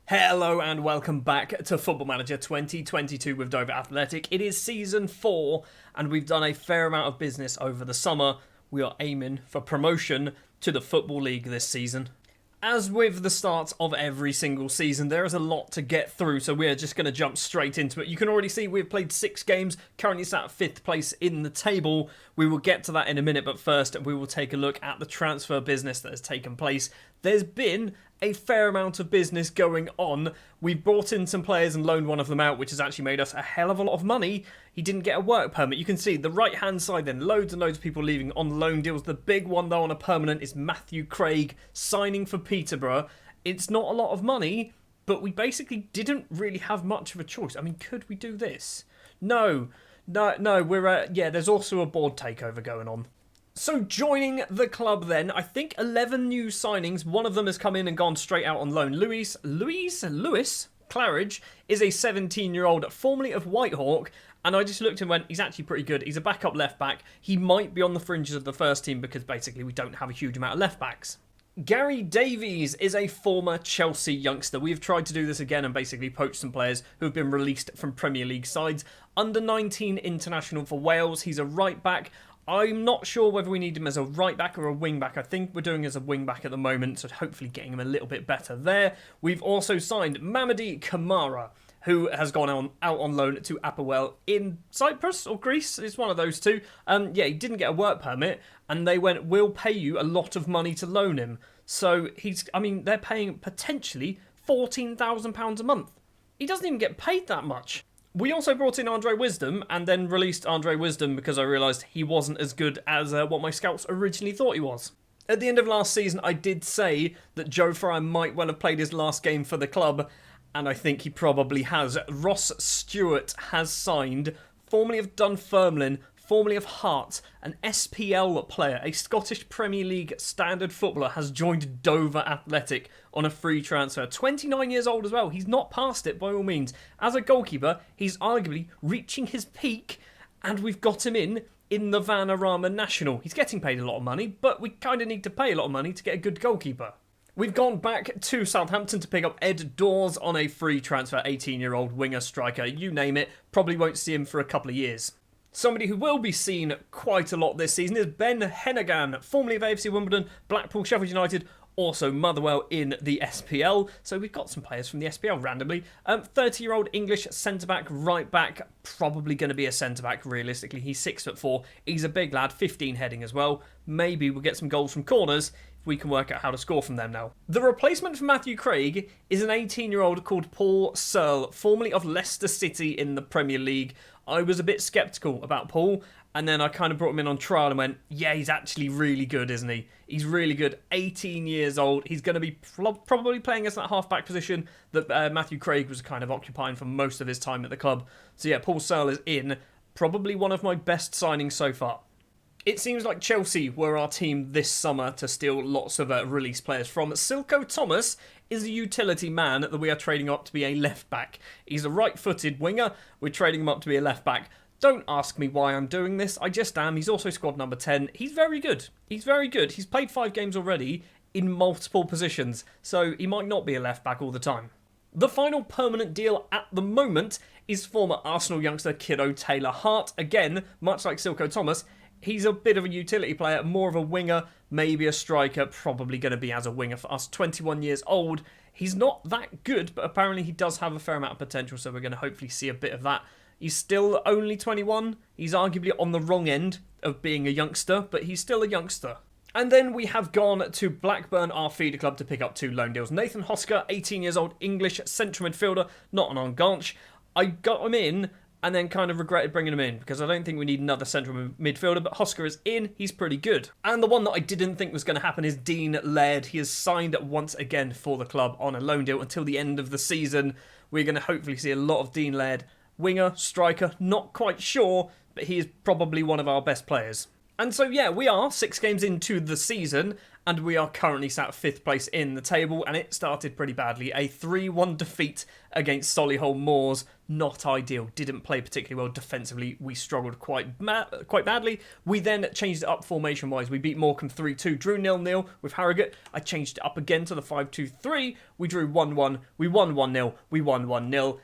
Hello and welcome back to Football Manager 2022 with Dover Athletic. It is Season 4 and we've done a fair amount of business over the summer. We are aiming for promotion to the Football League this season. As with the start of every single season, there is a lot to get through, so we're just going to jump straight into it. You can already see we've played 6 games, currently sat at 5th place in the table. We will get to that in a minute, but first we will take a look at the transfer business that has taken place. There's been a fair amount of business going on. We've brought in some players and loaned one of them out, which has actually made us a hell of a lot of money. He didn't get a work permit. You can see the right hand side then, loads and loads of people leaving on loan deals. The big one though on a permanent is Matthew Craig signing for Peterborough. It's not a lot of money, but we basically didn't really have much of a choice. I mean, could we do this? No, we're there's also a board takeover going on. So joining the club then, I think 11 new signings. One of them has come in and gone straight out on loan. Lewis Claridge is a 17-year-old, formerly of Whitehawk, and I just looked and went, he's actually pretty good. He's a backup left back. He might be on the fringes of the first team because basically we don't have a huge amount of left backs. Gary Davies is a former Chelsea youngster. We've tried to do this again and basically poach some players who have been released from Premier League sides. Under 19 international for Wales. He's a right back. I'm not sure whether we need him as a right back or a wing back. I think we're doing as a wing back at the moment, so hopefully getting him a little bit better there. We've also signed Mamadi Kamara, who has gone out on loan to Apoel in Cyprus or Greece. It's one of those two. He didn't get a work permit, and they went, we'll pay you a lot of money to loan him. So they're paying potentially £14,000 a month. He doesn't even get paid that much. We also brought in Andre Wisdom and then released Andre Wisdom because I realised he wasn't as good as what my scouts originally thought he was. At the end of last season, I did say that Joe Fryer might well have played his last game for the club, and I think he probably has. Ross Stewart has signed, formerly of Dunfermline, formerly of Hearts, an SPL player, a Scottish Premier League standard footballer, has joined Dover Athletic on a free transfer. 29 years old as well. He's not past it by all means. As a goalkeeper, he's arguably reaching his peak, and we've got him in the Vanarama National. He's getting paid a lot of money, but we kind of need to pay a lot of money to get a good goalkeeper. We've gone back to Southampton to pick up Ed Dawes on a free transfer, 18-year-old winger striker, you name it. Probably won't see him for a couple of years. Somebody who will be seen quite a lot this season is Ben Hennigan, formerly of AFC Wimbledon, Blackpool, Sheffield United, also Motherwell in the SPL. So we've got some players from the SPL randomly. 30-year-old English centre-back, right-back, probably going to be a centre-back realistically. He's 6'4". He's a big lad, 15 heading as well. Maybe we'll get some goals from corners if we can work out how to score from them now. The replacement for Matthew Craig is an 18-year-old called Paul Sull, formerly of Leicester City in the Premier League. I was a bit sceptical about Paul, and then I kind of brought him in on trial and went, yeah, he's actually really good, isn't he? He's really good. 18 years old. He's going to be probably playing as that half-back position that Matthew Craig was kind of occupying for most of his time at the club. So yeah, Paul Sull is in. Probably one of my best signings so far. It seems like Chelsea were our team this summer to steal lots of release players from. Silko Thomas is a utility man that we are trading up to be a left-back. He's a right-footed winger. We're trading him up to be a left-back. Don't ask me why I'm doing this. I just am. He's also squad number 10. He's very good. He's played 5 games already in multiple positions, so he might not be a left-back all the time. The final permanent deal at the moment is former Arsenal youngster Kiddo Taylor-Hart. Again, much like Silko Thomas, he's a bit of a utility player, more of a winger, maybe a striker, probably going to be as a winger for us. 21 years old. He's not that good, but apparently he does have a fair amount of potential, so we're going to hopefully see a bit of that. He's still only 21. He's arguably on the wrong end of being a youngster, but he's still a youngster. And then we have gone to Blackburn, our feeder club, to pick up 2 loan deals. Nathan Hosker, 18 years old, English central midfielder, not an Enganche. I got him in and then kind of regretted bringing him in because I don't think we need another central midfielder, but Hosker is in. He's pretty good. And the one that I didn't think was going to happen is Dean Laird. He has signed once again for the club on a loan deal until the end of the season. We're going to hopefully see a lot of Dean Laird. Winger, striker, not quite sure, but he is probably one of our best players. And so, yeah, we are 6 games into the season, and we are currently sat 5th place in the table, and it started pretty badly. A 3-1 defeat against Solihull Moors. Not ideal. Didn't play particularly well defensively. We struggled quite badly. We then changed it up formation-wise. We beat Morecambe 3-2, drew 0-0 with Harrogate. I changed it up again to the 5-2-3. We drew 1-1. We won 1-0. We won 1-0.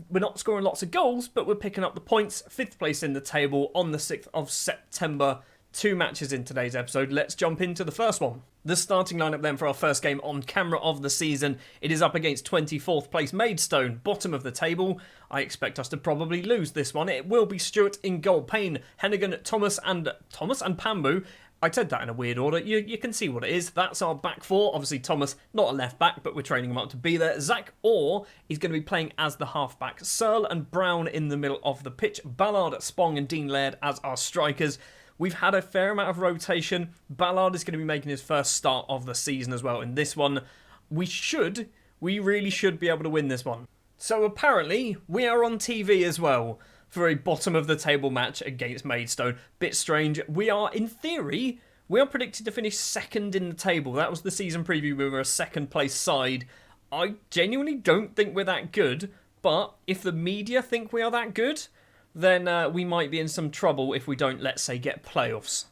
We're not scoring lots of goals, but we're picking up the points. 5th place in the table on the 6th of September. 2 matches in today's episode. Let's jump into the first one. The starting lineup then for our first game on camera of the season. It is up against 24th place Maidstone, bottom of the table. I expect us to probably lose this one. It will be Stewart in goal, Payne, Hennigan, Thomas and Pambu. I said that in a weird order. You can see what it is. That's our back four. Obviously Thomas, not a left back, but we're training him up to be there. Zach Orr is going to be playing as the half back. Sull and Brown in the middle of the pitch. Ballard, Spong and Dean Laird as our strikers. We've had a fair amount of rotation. Ballard is going to be making his first start of the season as well. In this one, we really should be able to win this one. So apparently, we are on TV as well for a bottom of the table match against Maidstone. Bit strange. In theory, we are predicted to finish 2nd in the table. That was the season preview. We were a 2nd place side. I genuinely don't think we're that good, but if the media think we are that good, then we might be in some trouble if we don't, let's say, get playoffs.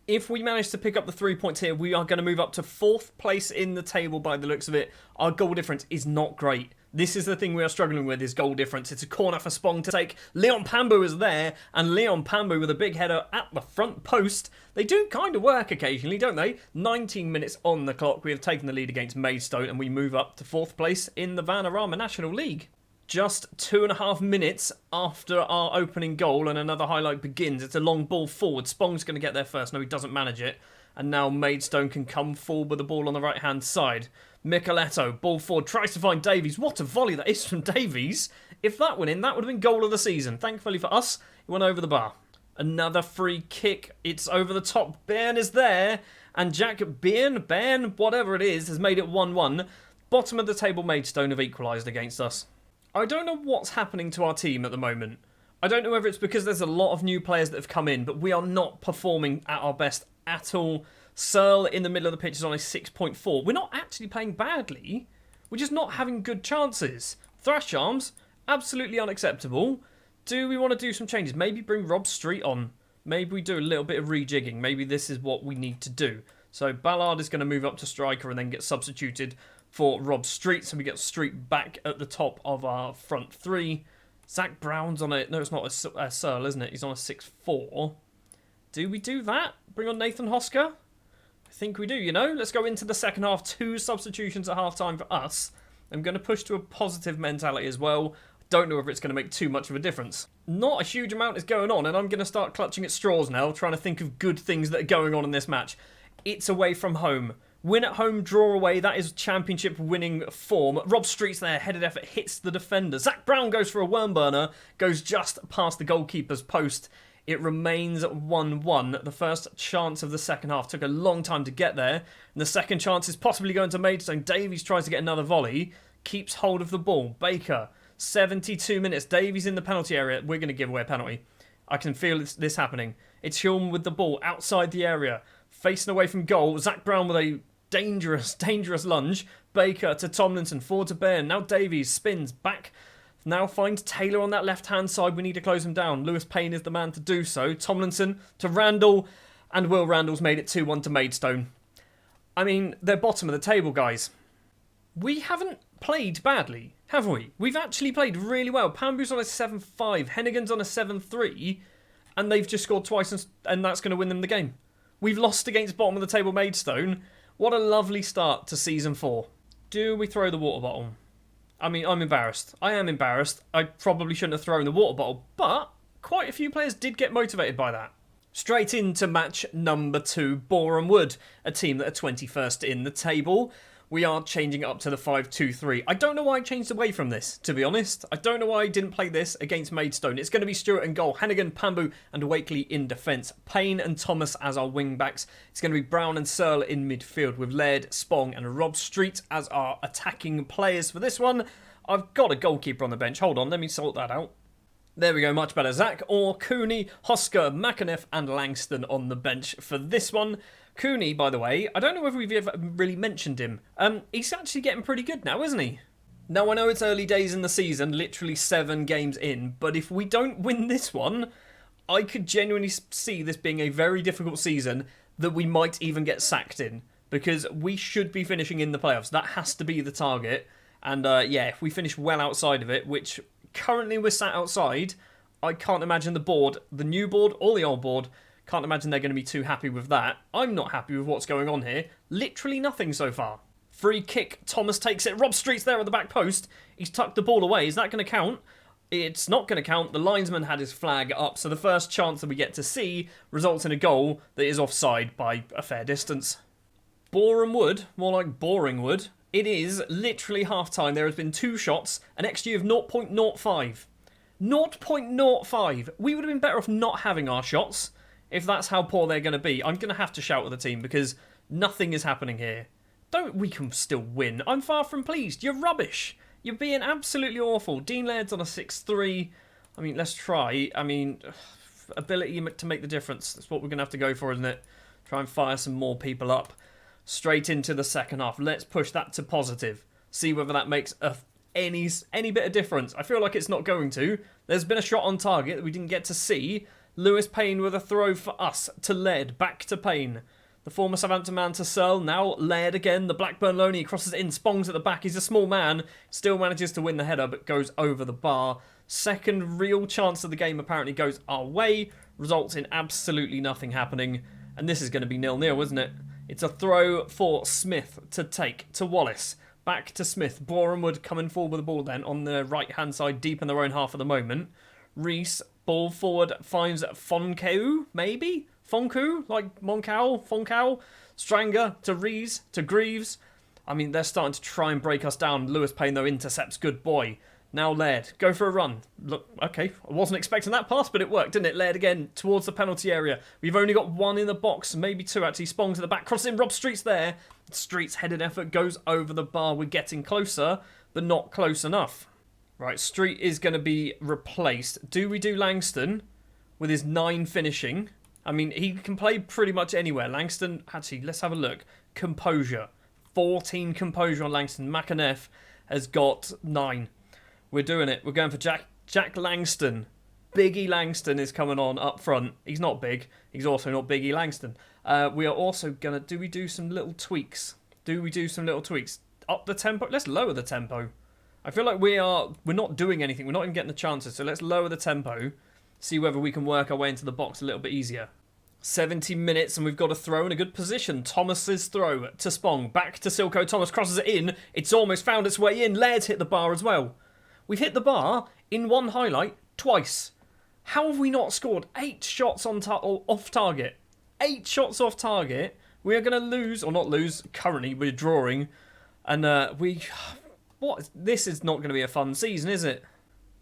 If we manage to pick up the 3 points here, we are going to move up to 4th place in the table by the looks of it. Our goal difference is not great. This is the thing we are struggling with, is goal difference. It's a corner for Spong to take. Leon Pambu is there, and Leon Pambu with a big header at the front post. They do kind of work occasionally, don't they? 19 minutes on the clock. We have taken the lead against Maidstone, and we move up to 4th place in the Vanarama National League. Just 2.5 minutes after our opening goal, and another highlight begins. It's a long ball forward. Spong's going to get there first. No, he doesn't manage it. And now Maidstone can come forward with the ball on the right-hand side. Micheletto, ball forward, tries to find Davies. What a volley that is from Davies. If that went in, that would have been goal of the season. Thankfully for us, it went over the bar. Another free kick. It's over the top. Bairn is there. And Jack Bairn, whatever it is, has made it 1-1. Bottom of the table, Maidstone have equalised against us. I don't know what's happening to our team at the moment. I don't know whether it's because there's a lot of new players that have come in, but we are not performing at our best at all. Sull in the middle of the pitch is on a 6.4. We're not actually playing badly. We're just not having good chances. Thrash arms, absolutely unacceptable. Do we want to do some changes? Maybe bring Rob Street on. Maybe we do a little bit of rejigging. Maybe this is what we need to do. So Ballard is going to move up to striker and then get substituted for Rob Street. So we get Street back at the top of our front three. Zach Brown's on a... No, it's not a Sull, isn't it? He's on a 6.4. Do we do that? Bring on Nathan Hosker? I think we do, you know. Let's go into the second half. 2 substitutions at half-time for us. I'm going to push to a positive mentality as well. I don't know if it's going to make too much of a difference. Not a huge amount is going on, and I'm going to start clutching at straws now, trying to think of good things that are going on in this match. It's away from home. Win at home, draw away. That is championship winning form. Rob Street's there. Headed effort hits the defender. Zach Brown goes for a worm burner. Goes just past the goalkeeper's post. It remains 1-1. The first chance of the second half took a long time to get there. And the second chance is possibly going to Maidstone. Davies tries to get another volley. Keeps hold of the ball. Baker, 72 minutes. Davies in the penalty area. We're going to give away a penalty. I can feel this happening. It's Hulme with the ball outside the area. Facing away from goal. Zach Brown with a dangerous lunge. Baker to Tomlinson, forward to Bairn. Now Davies spins back. Now finds Taylor on that left-hand side. We need to close him down. Lewis Payne is the man to do so. Tomlinson to Randall. And Will Randall's made it 2-1 to Maidstone. I mean, they're bottom of the table, guys. We haven't played badly, have we? We've actually played really well. Pambu's on a 7.5. Hennigan's on a 7.3. And they've just scored twice, and that's going to win them the game. We've lost against bottom of the table Maidstone. What a lovely start to Season 4. Do we throw the water bottle? I mean, I'm embarrassed. I am embarrassed. I probably shouldn't have thrown the water bottle, but quite a few players did get motivated by that. Straight into match number 2, Boreham Wood, a team that are 21st in the table. We are changing it up to the 5-2-3. I don't know why I changed away from this, to be honest. I don't know why I didn't play this against Maidstone. It's going to be Stewart in goal, Hennigan, Pambu and Wakely in defence. Payne and Thomas as our wing-backs. It's going to be Brown and Sull in midfield with Laird, Spong and Rob Street as our attacking players for this one. I've got a goalkeeper on the bench. Hold on, let me sort that out. There we go, much better. Zach Orr, Cooney, Hosker, McAneff and Langston on the bench for this one. Cooney, by the way, I don't know whether we've ever really mentioned him. He's actually getting pretty good now, isn't he? Now, I know it's early days in the season, literally 7 games in, but if we don't win this one, I could genuinely see this being a very difficult season that we might even get sacked in, because we should be finishing in the playoffs. That has to be the target. And yeah, if we finish well outside of it, which currently we're sat outside, I can't imagine the board, the new board or the old board, can't imagine they're going to be too happy with that. I'm not happy with what's going on here. Literally nothing so far. Free kick, Thomas takes it. Rob Street's there at the back post. He's tucked the ball away. Is that going to count? It's not going to count. The linesman had his flag up, so the first chance that we get to see results in a goal that is offside by a fair distance. Boreham Wood, more like Boring Wood. It is literally half-time. There has been 2 shots, an XG of 0.05. 0.05. We would have been better off not having our shots if that's how poor they're going to be. I'm going to have to shout at the team because nothing is happening here. We can still win. I'm far from pleased. You're rubbish. You're being absolutely awful. Dean Laird's on a 6-3. I mean, let's try. I mean, ability to make the difference. That's what we're going to have to go for, isn't it? Try and fire some more people up. Straight into the second half. Let's push that to positive. See whether that makes any bit of difference. I feel like it's not going to. There's been a shot on target that we didn't get to see. Lewis Payne with a throw for us to Laird. Back to Payne. The former Southampton man to Sull. Now Laird again. The Blackburn loanee crosses it in. Spongs at the back. He's a small man. Still manages to win the header but goes over the bar. Second real chance of the game apparently goes our way. Results in absolutely nothing happening. And this is going to be 0-0, isn't it? It's a throw for Smith to take to Wallace. Back to Smith. Boreham Wood coming forward with the ball then on the right-hand side, deep in their own half at the moment. Reese, ball forward, finds Fonkeu, maybe? Fonku, like Moncal, Fonkau. Stranger to Rees, to Greaves. I mean, they're starting to try and break us down. Lewis Payne, though, intercepts. Good boy. Now Laird, go for a run. Look, okay, I wasn't expecting that pass, but it worked, didn't it? Laird again towards the penalty area. We've only got 1 in the box, maybe 2 actually. Spongs at the back, crossing. Rob Street's there. Street's headed effort goes over the bar. We're getting closer, but not close enough. Right, Street is going to be replaced. Do we do Langston with his 9 finishing? I mean, he can play pretty much anywhere. Langston, actually, let's have a look. Composure. 14 composure on Langston. McAneff has got 9. We're doing it. We're going for Jack Langston. Biggie Langston is coming on up front. He's not big. He's also not Biggie Langston. We are also going to... Do we do some little tweaks? Up the tempo? Let's lower the tempo. I feel like we're not doing anything. We're not even getting the chances. So let's lower the tempo. See whether we can work our way into the box a little bit easier. 70 minutes and we've got a throw in a good position. Thomas's throw to Spong. Back to Silko. Thomas crosses it in. It's almost found its way in. Laird's hit the bar as well. We've hit the bar in one highlight twice. How have we not scored 8 shots off target? 8 shots off target. We are going to lose, or not lose. Currently, we're drawing. And this is not going to be a fun season, is it?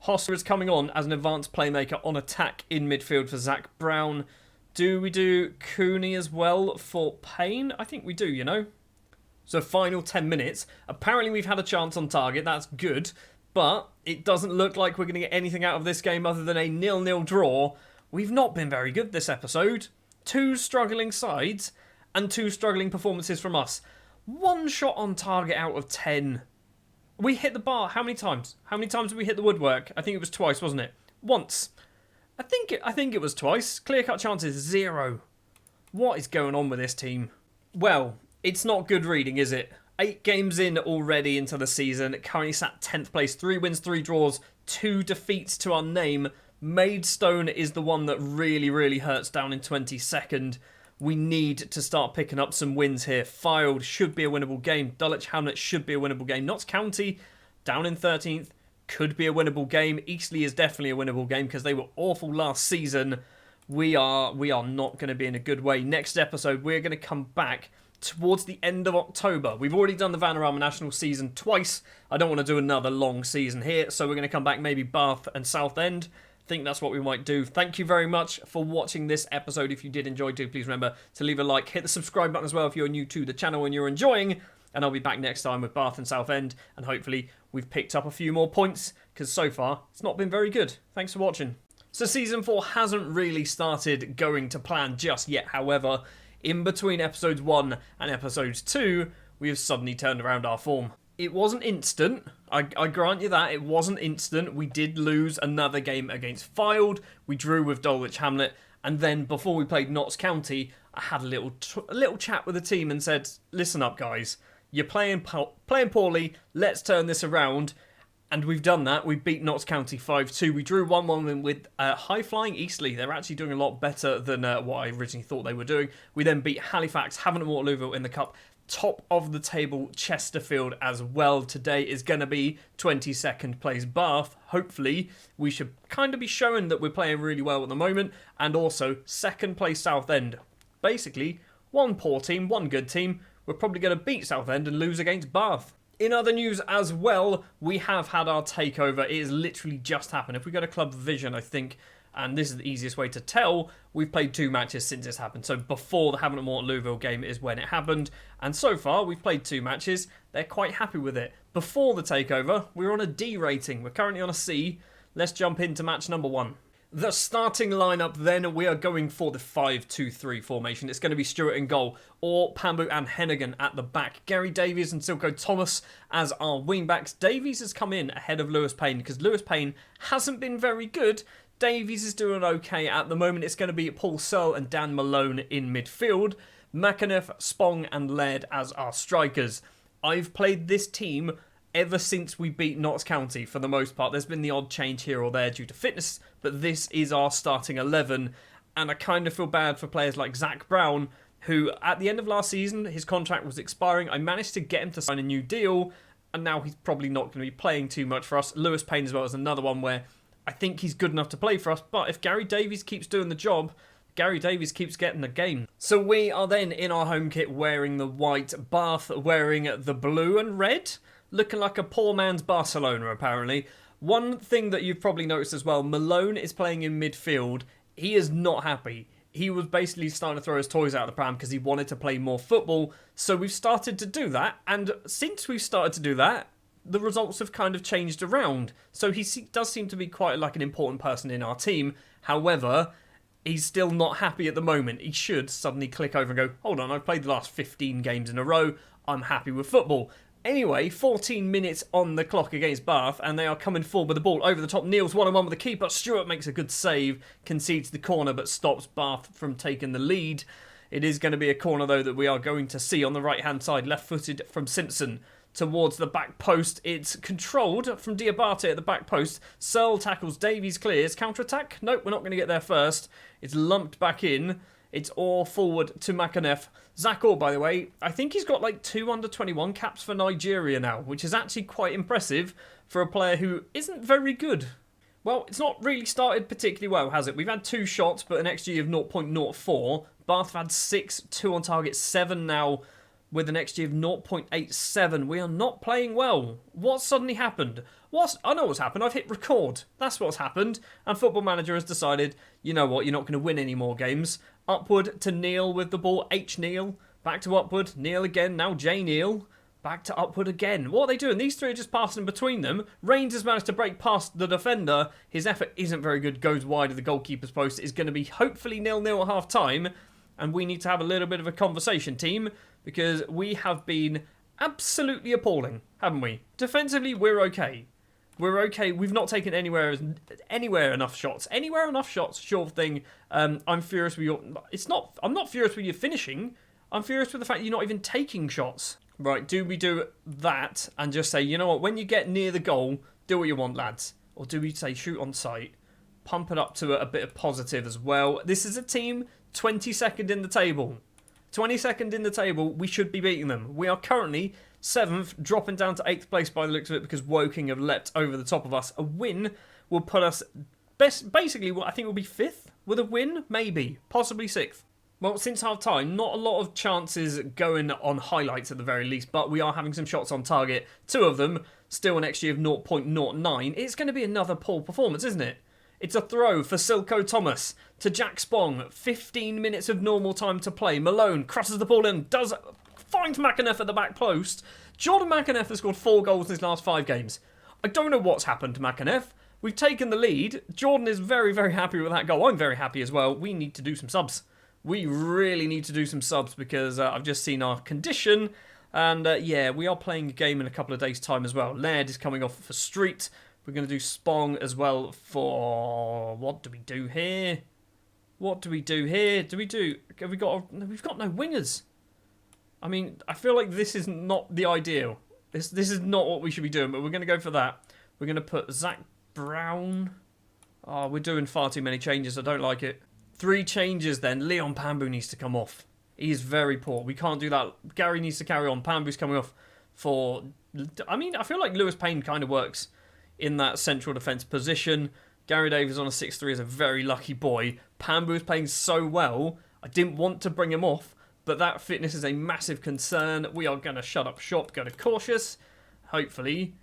Hosser is coming on as an advanced playmaker on attack in midfield for Zach Brown. Do we do Cooney as well for Payne? I think we do, you know. So final 10 minutes. Apparently we've had a chance on target. That's good. But it doesn't look like we're going to get anything out of this game other than a 0-0 draw. We've not been very good this episode. 2 struggling sides and 2 struggling performances from us. 1 shot on target out of 10. We hit the bar how many times? How many times did we hit the woodwork? I think it was twice, wasn't it? Once. I think it was twice. Clear-cut chances, 0. What is going on with this team? Well, it's not good reading, is it? 8 games in already into the season. Currently sat 10th place. 3 wins, 3 draws, 2 defeats to our name. Maidstone is the one that really, really hurts down in 22nd. We need to start picking up some wins here. Fylde should be a winnable game. Dulwich Hamlet should be a winnable game. Notts County, down in 13th, could be a winnable game. Eastleigh is definitely a winnable game because they were awful last season. We are not going to be in a good way. Next episode, we're going to come back towards the end of October. We've already done the Vanarama National season twice. I don't want to do another long season here, so we're going to come back maybe Bath and Southend. I think that's what we might do. Thank you very much for watching this episode. If you did enjoy, do please remember to leave a like, hit the subscribe button as well if you're new to the channel and you're enjoying. And I'll be back next time with Bath and Southend, and hopefully we've picked up a few more points, because so far it's not been very good. Thanks for watching. So Season 4 hasn't really started going to plan just yet, however. in between episodes 1 and episodes 2, we have suddenly turned around our form. It wasn't instant, I grant you that, it wasn't instant. We did lose another game against Fylde, we drew with Dulwich Hamlet, and then before we played Notts County, I had a little chat with the team and said, listen up guys, you're playing poorly, let's turn this around. And we've done that. We've beat Notts County 5-2. We drew 1-1 with high-flying Eastleigh. They're actually doing a lot better than what I originally thought they were doing. We then beat Halifax, Havant and Waterlooville in the Cup. Top of the table, Chesterfield as well. Today is going to be 22nd place Bath. Hopefully, we should kind of be showing that we're playing really well at the moment. And also, 2nd place Southend. Basically, one poor team, one good team. We're probably going to beat Southend and lose against Bath. In other news as well, we have had our takeover. It has literally just happened. If we go to Club Vision, I think, and this is the easiest way to tell, we've played 2 matches since this happened. So before the Havant and Waterlooville game is when it happened. And so far, we've played 2 matches. They're quite happy with it. Before the takeover, we were on a D rating. We're currently on a C. Let's jump into match number 1. The starting lineup then, we are going for the 5-2-3 formation. It's going to be Stewart in goal, or Pambu and Hennigan at the back. Gary Davies and Silko Thomas as our wingbacks. Davies has come in ahead of Lewis Payne because Lewis Payne hasn't been very good. Davies is doing okay at the moment. It's going to be Paul Sull and Dan Malone in midfield. McAnuff, Spong and Laird as our strikers. I've played this team ever since we beat Notts County, for the most part. There's been the odd change here or there due to fitness, but this is our starting 11, and I kind of feel bad for players like Zach Brown, who, at the end of last season, his contract was expiring. I managed to get him to sign a new deal, and now he's probably not going to be playing too much for us. Lewis Payne as well is another one where I think he's good enough to play for us, but if Gary Davies keeps doing the job, Gary Davies keeps getting the game. So we are then in our home kit wearing the white, Bath wearing the blue and red. Looking like a poor man's Barcelona, apparently. One thing that you've probably noticed as well, Malone is playing in midfield. He is not happy. He was basically starting to throw his toys out of the pram because he wanted to play more football. So we've started to do that. And since we've started to do that, the results have kind of changed around. So he does seem to be quite like an important person in our team. However, he's still not happy at the moment. He should suddenly click over and go, hold on, I've played the last 15 games in a row. I'm happy with football. Anyway, 14 minutes on the clock against Bath, and they are coming forward with the ball over the top. Neil's 1-on-1 with the keeper. Stewart makes a good save, concedes the corner, but stops Bath from taking the lead. It is going to be a corner, though, that we are going to see on the right-hand side, left-footed from Simpson towards the back post. It's controlled from Diabate at the back post. Sull tackles, Davies clears. Counter-attack? Nope, we're not going to get there first. It's lumped back in. It's all forward to McAnuff. Zach Orr, by the way, I think he's got like 2 under-21 caps for Nigeria now, which is actually quite impressive for a player who isn't very good. Well, it's not really started particularly well, has it? We've had 2 shots, but an XG of 0.04. Bath have had 6, 2 on target, 7 now with an XG of 0.87. We are not playing well. What suddenly happened? I know what's happened. I've hit record. That's what's happened. And Football Manager has decided, you know what, you're not going to win any more games. Upward to Neil with the ball. H. Neil. Back to Upward. Neil again. Now J. Neil. Back to Upward again. What are they doing? These 3 are just passing between them. Rains has managed to break past the defender. His effort isn't very good. Goes wide of the goalkeeper's post. It's going to be hopefully 0-0 at half time. And we need to have a little bit of a conversation, team, because we have been absolutely appalling, haven't we? Defensively, we're okay. We're okay. We've not taken anywhere enough shots. Anywhere enough shots, sure thing. I'm furious with your... I'm not furious with your finishing. I'm furious with the fact that you're not even taking shots. Right, do we do that and just say, you know what, when you get near the goal, do what you want, lads? Or do we say shoot on sight? Pump it up to a bit of positive as well. This is a team 22nd in the table. 22nd in the table, we should be beating them. We are currently 7th, dropping down to 8th place by the looks of it because Woking have leapt over the top of us. A win will put us, basically, I think we'll be 5th with a win, maybe, possibly 6th. Well, since half-time, not a lot of chances going on highlights at the very least, but we are having some shots on target. 2 of them, still an XG of 0.09. It's going to be another poor performance, isn't it? It's a throw for Silko Thomas to Jack Spong. 15 minutes of normal time to play. Malone crosses the ball in, finds McAnuff at the back post. Jordan McAnuff has scored 4 goals in his last 5 games. I don't know what's happened to McAnuff. We've taken the lead. Jordan is very, very happy with that goal. I'm very happy as well. We need to do some subs. We really need to do some subs because I've just seen our condition. And yeah, we are playing a game in a couple of days' time as well. Laird is coming off for Street. We're going to do Spong as well for... What do we do here? What do we do here? We've got no wingers. I mean, I feel like this is not the ideal. This is not what we should be doing, but we're going to go for that. We're going to put Zach Brown. Oh, we're doing far too many changes. I don't like it. 3 changes then. Leon Pambu needs to come off. He is very poor. We can't do that. Gary needs to carry on. Pambu's coming off for... I mean, I feel like Lewis Payne kind of works in that central defence position. Gary Davies on a 6-3 is a very lucky boy. Pambu is playing so well. I didn't want to bring him off, but that fitness is a massive concern. We are going to shut up shop, go to cautious. Hopefully,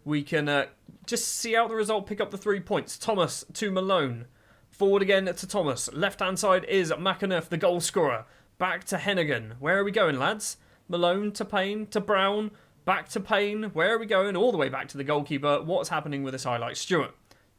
we can just see out the result, pick up the 3 points. Thomas to Malone. Forward again to Thomas. Left-hand side is McAnuff, the goal scorer. Back to Hennigan. Where are we going, lads? Malone to Payne to Brown. Back to Payne. Where are we going? All the way back to the goalkeeper. What's happening with this highlight? Stewart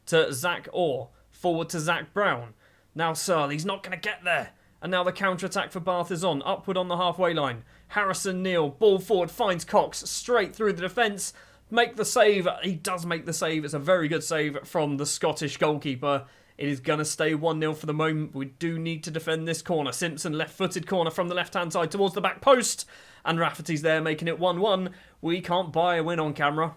to Zach Orr. Forward to Zach Brown. Now Sull. He's not going to get there. And now the counter-attack for Bath is on. Upward on the halfway line. Harrison Neal. Ball forward. Finds Cox. Straight through the defence. Make the save. He does make the save. It's a very good save from the Scottish goalkeeper. It is going to stay 1-0 for the moment. We do need to defend this corner. Simpson, left-footed corner from the left-hand side towards the back post. And Rafferty's there, making it 1-1. We can't buy a win on camera.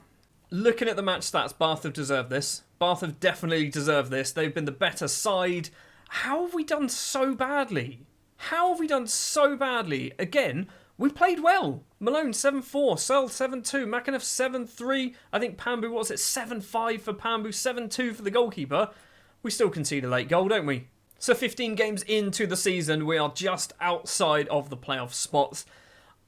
Looking at the match stats, Bath have deserved this. Bath have definitely deserved this. They've been the better side. How have we done so badly? How have we done so badly? Again, we played well. Malone 7-4, Sull 7-2, McAnuff 7-3. I think Pambu, what's it, 7-5 for Pambu, 7-2 for the goalkeeper. We still concede a late goal, don't we? So 15 games into the season, we are just outside of the playoff spots.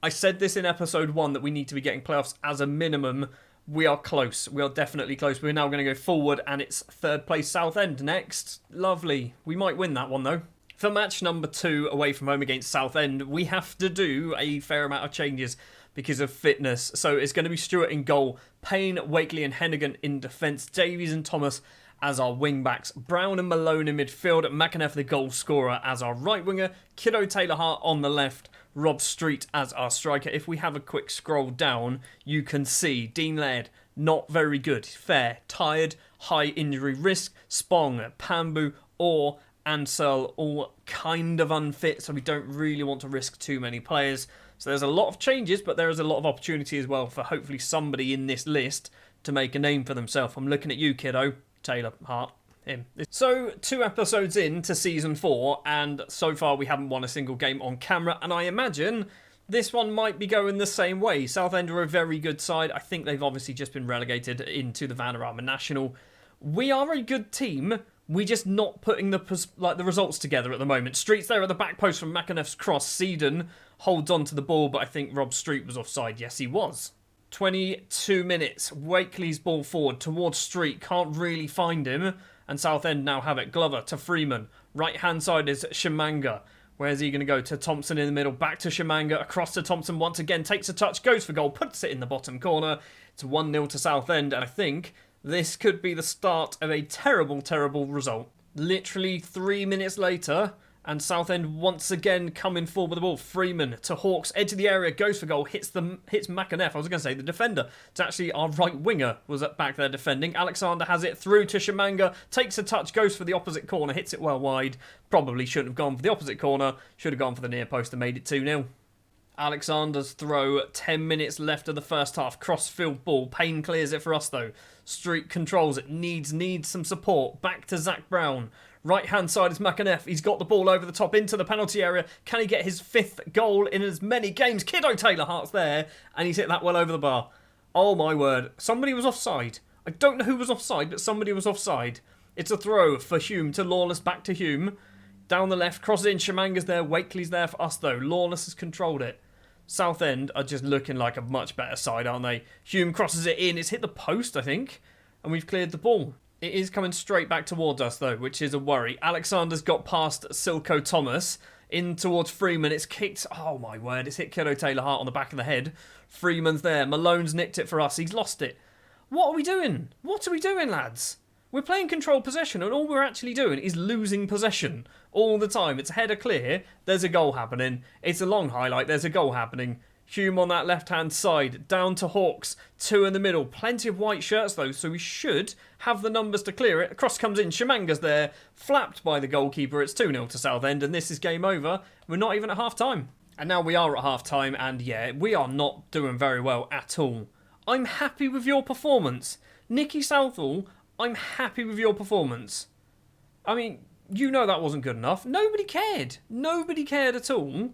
I said this in episode 1 that we need to be getting playoffs as a minimum. We are close. We are definitely close. We're now going to go forward and it's 3rd place Southend next. Lovely. We might win that one though. For match number 2 away from home against Southend, we have to do a fair amount of changes because of fitness. So it's going to be Stewart in goal, Payne, Wakely and Hennigan in defence, Davies and Thomas as our wing-backs, Brown and Malone in midfield, McAnuff the goal scorer as our right winger, Kiddo Taylor-Hart on the left, Rob Street as our striker. If we have a quick scroll down, you can see Dean Laird, not very good, fair, tired, high injury risk, Spong, Pambu, Orr and Sull all kind of unfit, so we don't really want to risk too many players. So there's a lot of changes, but there is a lot of opportunity as well for hopefully somebody in this list to make a name for themselves. I'm looking at you, kiddo. Taylor Hart, him. So 2 episodes into season 4 and so far we haven't won a single game on camera and I imagine this one might be going the same way. Southend are a very good side. I think they've obviously just been relegated into the Vanarama National. We are a good team. We're just not putting the results together at the moment. Street's there at the back post from McAnuff's cross. Seedon holds on to the ball but I think Rob Street was offside. Yes, he was. 22 minutes. Wakely's ball forward towards Street. Can't really find him. And Southend now have it. Glover to Freeman. Right hand side is Shimanga. Where's he going to go? To Thompson in the middle. Back to Shimanga. Across to Thompson once again. Takes a touch. Goes for goal. Puts it in the bottom corner. It's 1-0 to Southend. And I think this could be the start of a terrible, terrible result. Literally 3 minutes later. And Southend once again coming forward with the ball. Freeman to Hawks, edge of the area, goes for goal, hits McAnuff. I was going to say the defender. It's actually our right winger was back there defending. Alexander has it through to Shimanga, takes a touch, goes for the opposite corner, hits it well wide. Probably shouldn't have gone for the opposite corner. Should have gone for the near post and made it 2-0. Alexander's throw, 10 minutes left of the first half. Cross-field ball. Payne clears it for us though. Street controls it. Needs some support. Back to Zach Brown. Right-hand side is McAnuff. He's got the ball over the top into the penalty area. Can he get his 5th goal in as many games? Kiddo Taylor-Hart's there. And he's hit that well over the bar. Oh, my word. Somebody was offside. I don't know who was offside, but somebody was offside. It's a throw for Hume to Lawless. Back to Hume. Down the left. Crosses in. Shimanga's there. Wakely's there for us, though. Lawless has controlled it. Southend are just looking like a much better side, aren't they? Hume crosses it in. It's hit the post, I think. And we've cleared the ball. It is coming straight back towards us, though, which is a worry. Alexander's got past Silko Thomas. In towards Freeman. It's kicked. Oh, my word. It's hit Kiddo Taylor-Hart on the back of the head. Freeman's there. Malone's nicked it for us. He's lost it. What are we doing? What are we doing, lads? We're playing control possession, and all we're actually doing is losing possession all the time. It's a header clear, there's a goal happening. It's a long highlight, there's a goal happening. Hume on that left-hand side, down to Hawks, 2 in the middle. Plenty of white shirts, though, so we should have the numbers to clear it. Cross comes in, Shimanga's there, flapped by the goalkeeper. It's 2-0 to Southend, and this is game over. We're not even at half-time. And now we are at half-time, and yeah, we are not doing very well at all. I'm happy with your performance. Nicky Southall, I'm happy with your performance. I mean, you know that wasn't good enough. Nobody cared. Nobody cared at all.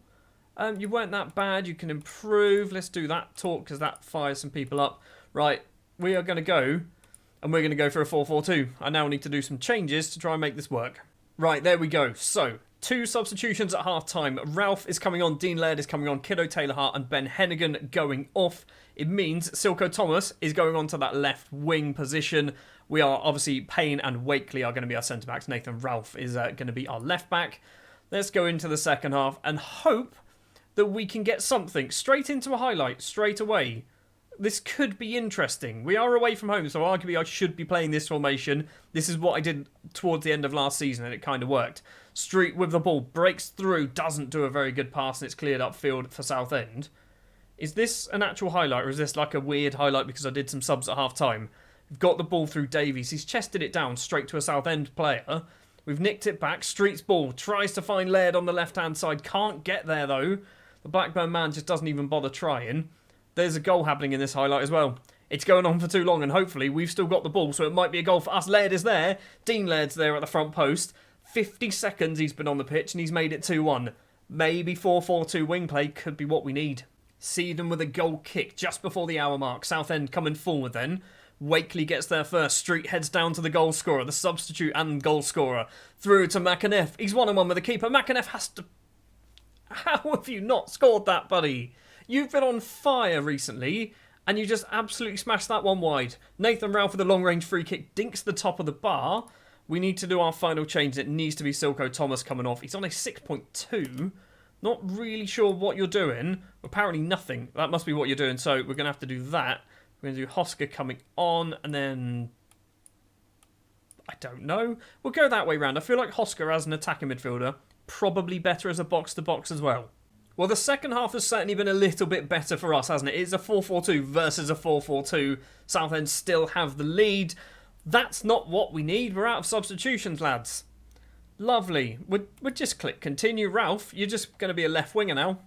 You weren't that bad. You can improve. Let's do that talk because that fires some people up. Right, we are going to go, and we're going to go for a 4-4-2. I now need to do some changes to try and make this work. Right, there we go. So, 2 substitutions at half-time. Ralph is coming on, Dean Laird is coming on, Kiddo Taylor-Hart and Ben Hennigan going off. It means Silko Thomas is going on to that left wing position. We are obviously, Payne and Wakely are going to be our centre-backs. Nathan Ralph is going to be our left-back. Let's go into the second half and hope that we can get something straight into a highlight straight away. This could be interesting. We are away from home, so arguably I should be playing this formation. This is what I did towards the end of last season, and it kind of worked. Street with the ball, breaks through, doesn't do a very good pass, and it's cleared upfield for Southend. Is this an actual highlight, or is this like a weird highlight because I did some subs at half-time? We've got the ball through Davies. He's chested it down straight to a Southend player. We've nicked it back. Street's ball, tries to find Laird on the left-hand side. Can't get there, though. The Blackburn man just doesn't even bother trying. There's a goal happening in this highlight as well. It's going on for too long, and hopefully we've still got the ball, so it might be a goal for us. Laird is there. Dean Laird's there at the front post. 50 seconds he's been on the pitch, and he's made it 2-1. Maybe 4-4-2 wing play could be what we need. Seedon with a goal kick just before the hour mark. Southend coming forward then. Wakely gets there first. Street heads down to the goal scorer, the substitute and goal scorer. Through to McAneff. He's 1-on-1 with the keeper. McAneff has to... How have you not scored that, buddy? You've been on fire recently, and you just absolutely smashed that one wide. Nathan Ralph with a long-range free kick dinks the top of the bar. We need to do our final change. It needs to be Silko Thomas coming off. He's on a 6.2. Not really sure what you're doing. Apparently nothing. That must be what you're doing, so we're going to have to do that. We're going to do Hosker coming on, and then... I don't know. We'll go that way round. I feel like Hosker as an attacking midfielder, probably better as a box-to-box as well. Well, the second half has certainly been a little bit better for us, hasn't it? It's a 4-4-2 versus a 4-4-2. Southend still have the lead. That's not what we need. We're out of substitutions, lads. Lovely. We'll just click continue. Ralph, you're just going to be a left winger now.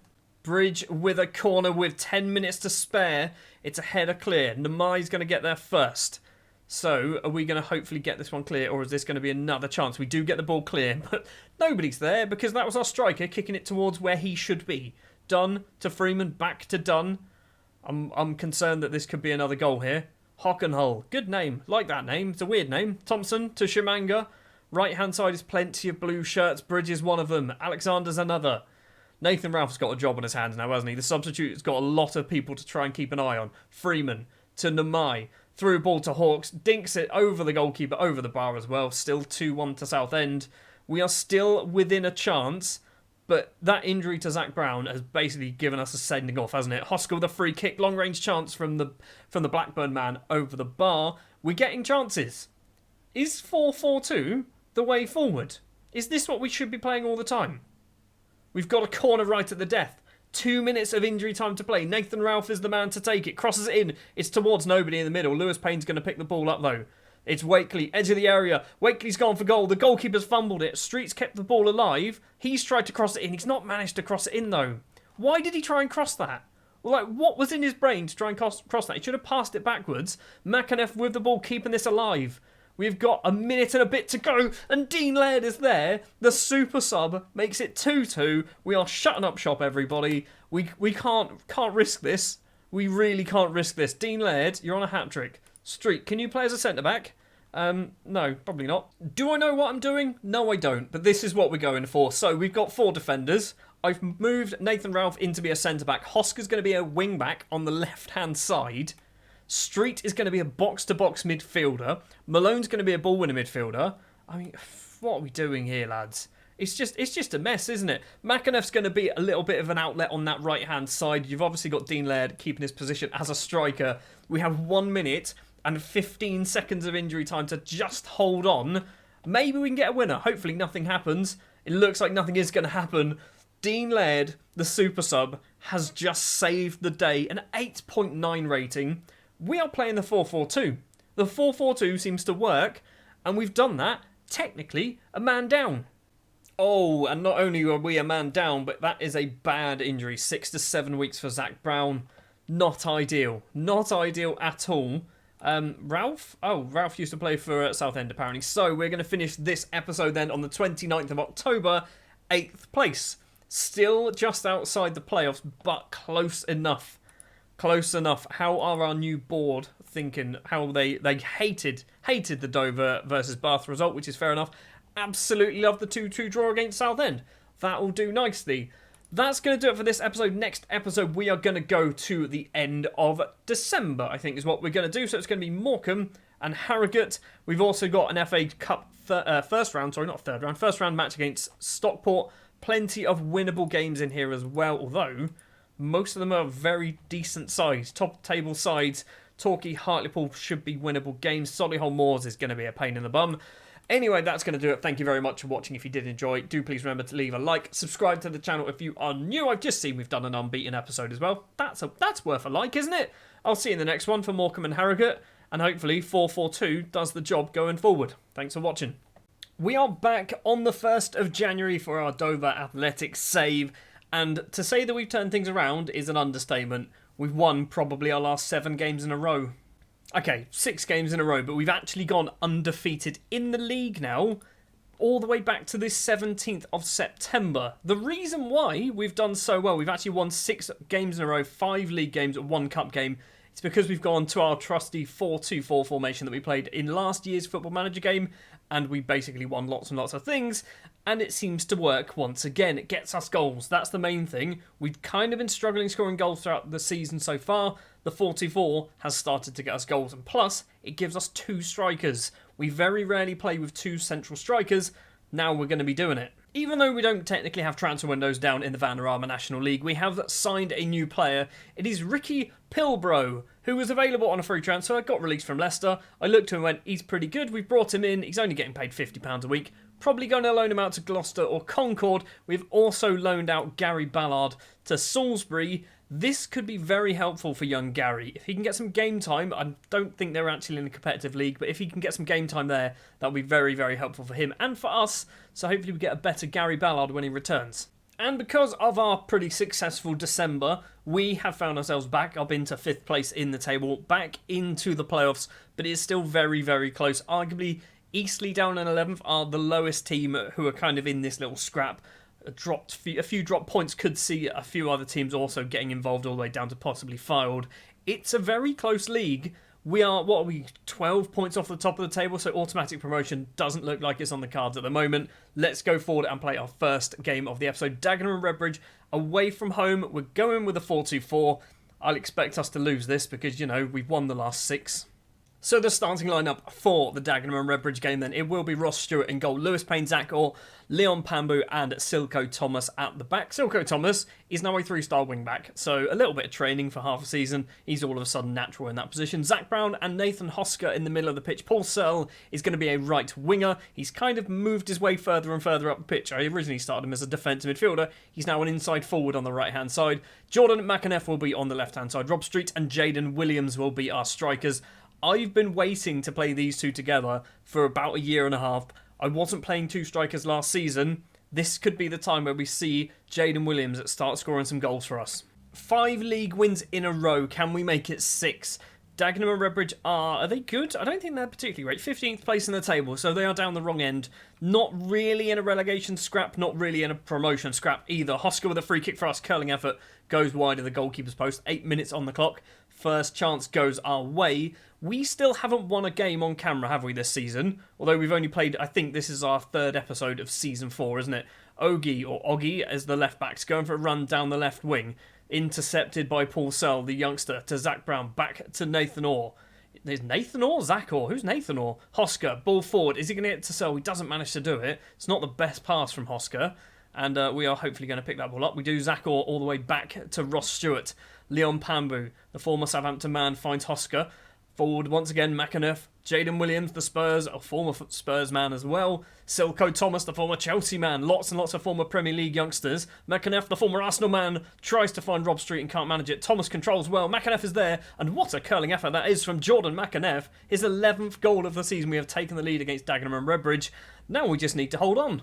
Bridge with a corner with 10 minutes to spare. It's a header clear. Namai's going to get there first. So, are we going to hopefully get this one clear, or is this going to be another chance? We do get the ball clear, but nobody's there because that was our striker kicking it towards where he should be. Dunn to Freeman, back to Dunn. I'm concerned that this could be another goal here. Hockenhull, good name, like that name. It's a weird name. Thompson to Shimanga. Right-hand side is plenty of blue shirts. Bridge is one of them. Alexander's another. Nathan Ralph's got a job on his hands now, hasn't he? The substitute's got a lot of people to try and keep an eye on. Freeman to Namai. Through ball to Hawks, dinks it over the goalkeeper, over the bar as well. Still 2-1 to Southend. We are still within a chance, but that injury to Zach Brown has basically given us a sending off, hasn't it? Hosker with a free kick, long range chance from the Blackburn man over the bar. We're getting chances. Is 4-4-2 the way forward? Is this what we should be playing all the time? We've got a corner right at the death. 2 minutes of injury time to play. Nathan Ralph is the man to take it. Crosses it in. It's towards nobody in the middle. Lewis Payne's going to pick the ball up, though. It's Wakely, edge of the area. Wakely's gone for goal. The goalkeeper's fumbled it. Street's kept the ball alive. He's tried to cross it in. He's not managed to cross it in, though. Why did he try and cross that? Well, like, what was in his brain to try and cross that? He should have passed it backwards. McAneff with the ball, keeping this alive. We've got a minute and a bit to go, and Dean Laird is there. The super sub makes it 2-2. We are shutting up shop, everybody. We can't risk this. We really can't risk this. Dean Laird, you're on a hat-trick. Street, can you play as a centre-back? No, probably not. Do I know what I'm doing? No, I don't, but this is what we're going for. So we've got 4 defenders. I've moved Nathan Ralph in to be a centre-back. Hosker's going to be a wing-back on the left-hand side. Street is going to be a box-to-box midfielder. Malone's going to be a ball-winner midfielder. I mean, what are we doing here, lads? It's just a mess, isn't it? McAneff's going to be a little bit of an outlet on that right-hand side. You've obviously got Dean Laird keeping his position as a striker. We have 1 minute and 15 seconds of injury time to just hold on. Maybe we can get a winner. Hopefully nothing happens. It looks like nothing is going to happen. Dean Laird, the super sub, has just saved the day. An 8.9 rating. We are playing the 4-4-2. The 4-4-2 seems to work, and we've done that, technically, a man down. Oh, and not only are we a man down, but that is a bad injury. 6 to 7 weeks for Zach Brown. Not ideal. Not ideal at all. Ralph? Oh, Ralph used to play for Southend, apparently. So we're going to finish this episode then on the 29th of October, 8th place. Still just outside the playoffs, but close enough. Close enough. How are our new board thinking? How they hated the Dover versus Bath result, which is fair enough. Absolutely love the 2-2 draw against Southend. That will do nicely. That's going to do it for this episode. Next episode, we are going to go to the end of December, I think is what we're going to do. So it's going to be Morecambe and Harrogate. We've also got an FA Cup first round match against Stockport. Plenty of winnable games in here as well, although most of them are very decent sides. Top table sides. Torquay, Hartlepool should be winnable games. Solihull Moors is going to be a pain in the bum. Anyway, that's going to do it. Thank you very much for watching. If you did enjoy, do please remember to leave a like. Subscribe to the channel if you are new. I've just seen we've done an unbeaten episode as well. That's worth a like, isn't it? I'll see you in the next one for Morecambe and Harrogate. And hopefully 4-4-2 does the job going forward. Thanks for watching. We are back on the 1st of January for our Dover Athletics save. And to say that we've turned things around is an understatement. We've won probably our last 7 games in a row. Okay, 6 games in a row, but we've actually gone undefeated in the league now, all the way back to the 17th of September. The reason why we've done so well, we've actually won 6 games in a row, 5 league games, 1 cup game. It's because we've gone to our trusty 4-2-4 formation that we played in last year's Football Manager game, and we basically won lots and lots of things, and it seems to work once again. It gets us goals. That's the main thing. We've kind of been struggling scoring goals throughout the season so far. The 4-2-4 has started to get us goals, and plus, it gives us 2 strikers. We very rarely play with 2 central strikers. Now we're going to be doing it. Even though we don't technically have transfer windows down in the Vanarama National League, we have signed a new player. It is Ricky Pilbro, who was available on a free transfer, got released from Leicester. I looked at him and went, he's pretty good. We've brought him in. He's only getting paid £50 a week. Probably going to loan him out to Gloucester or Concord. We've also loaned out Gary Ballard to Salisbury. This could be very helpful for young Gary. If he can get some game time, I don't think they're actually in a competitive league, but if he can get some game time there, that'll be very, very helpful for him and for us. So hopefully we get a better Gary Ballard when he returns. And because of our pretty successful December, we have found ourselves back up into 5th place in the table, back into the playoffs, but it is still very, very close. Arguably, Eastleigh down in 11th are the lowest team who are kind of in this little scrap. A few drop points could see a few other teams also getting involved all the way down to possibly Fylde. It's a very close league. We are, 12 points off the top of the table, so automatic promotion doesn't look like it's on the cards at the moment. Let's go forward and play our first game of the episode. Dagenham and Redbridge away from home. We're going with a 4-2-4. I'll expect us to lose this because, we've won the last 6. So the starting lineup for the Dagenham and Redbridge game then, it will be Ross Stewart in goal, Lewis Payne, Zach Orr, Leon Pambu and Silko Thomas at the back. Silko Thomas is now a 3-star wing-back, so a little bit of training for half a season. He's all of a sudden natural in that position. Zach Brown and Nathan Hosker in the middle of the pitch. Paul Sull is going to be a right winger. He's kind of moved his way further and further up the pitch. I originally started him as a defensive midfielder. He's now an inside forward on the right-hand side. Jordan McAneff will be on the left-hand side. Rob Street and Jaden Williams will be our strikers. I've been waiting to play these two together for about a year and a half. I wasn't playing 2 strikers last season. This could be the time where we see Jaden Williams start scoring some goals for us. 5 league wins in a row. Can we make it 6? Dagenham and Redbridge are they good? I don't think they're particularly great. 15th place in the table, so they are down the wrong end. Not really in a relegation scrap, not really in a promotion scrap either. Hosker with a free kick for us, curling effort, goes wide of the goalkeeper's post. 8 minutes on the clock. First chance goes our way. We still haven't won a game on camera, have we, this season? Although we've only played, I think this is our 3rd episode of Season 4, isn't it? Oggy, as the left-back's going for a run down the left wing. Intercepted by Paul Sull, the youngster, to Zach Brown. Back to Nathan Orr. There's Nathan Orr? Zach Orr? Who's Nathan Orr? Hosker, ball forward. Is he going to get to Sull? He doesn't manage to do it. It's not the best pass from Hosker. And we are hopefully going to pick that ball up. We do. Zach Orr all the way back to Ross Stewart. Leon Pambu, the former Southampton man, finds Hosker. Forward once again, McAnuff. Jaden Williams, the Spurs, a former Spurs man as well. Silko Thomas, the former Chelsea man. Lots and lots of former Premier League youngsters. McAnuff, the former Arsenal man, tries to find Rob Street and can't manage it. Thomas controls well. McAnuff is there. And what a curling effort that is from Jordan McAnuff. His 11th goal of the season. We have taken the lead against Dagenham and Redbridge. Now we just need to hold on.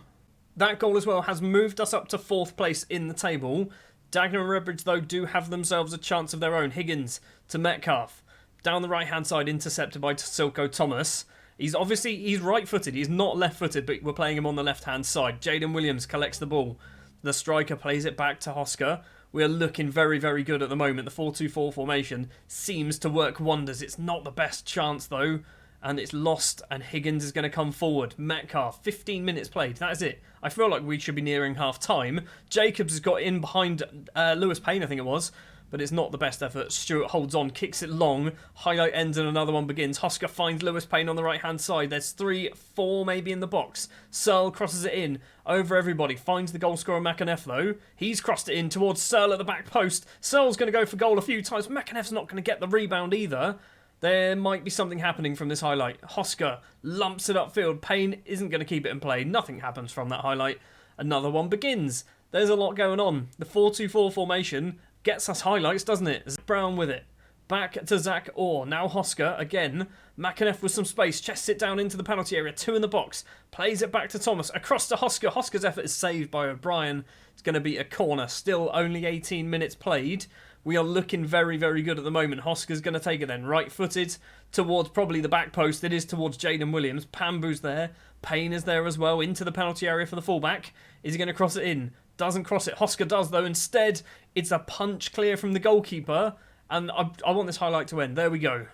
That goal as well has moved us up to 4th place in the table. Dagenham and Redbridge, though, do have themselves a chance of their own. Higgins to Metcalf. Down the right-hand side, intercepted by Silko Thomas. He's right-footed. He's not left-footed, but we're playing him on the left-hand side. Jaden Williams collects the ball. The striker plays it back to Hosker. We are looking very, very good at the moment. The 4-2-4 formation seems to work wonders. It's not the best chance, though, and it's lost, and Higgins is going to come forward. Metcalf, 15 minutes played. That is it. I feel like we should be nearing half-time. Jacobs has got in behind Lewis Payne, I think it was, but it's not the best effort. Stewart holds on, kicks it long. Highlight ends and another one begins. Hosker finds Lewis Payne on the right-hand side. There's 3, 4 maybe in the box. Sull crosses it in over everybody. Finds the goal scorer McAnuff, though. He's crossed it in towards Sull at the back post. Sull's going to go for goal a few times. McAnuff's not going to get the rebound either. There might be something happening from this highlight. Hosker lumps it upfield. Payne isn't going to keep it in play. Nothing happens from that highlight. Another one begins. There's a lot going on. The 4-2-4 formation gets us highlights, doesn't it? Zach Brown with it. Back to Zach Orr. Now Hosker again. McAnuff with some space. Chests it down into the penalty area. 2 in the box. Plays it back to Thomas. Across to Hosker. Hosker's effort is saved by O'Brien. It's going to be a corner. Still only 18 minutes played. We are looking very, very good at the moment. Hosker's going to take it then. Right-footed towards probably the back post. It is towards Jaden Williams. Pambu's there. Payne is there as well. Into the penalty area for the fullback. Is he going to cross it in? Doesn't cross it. Hosker does, though. Instead, it's a punch clear from the goalkeeper. And I want this highlight to end. There we go.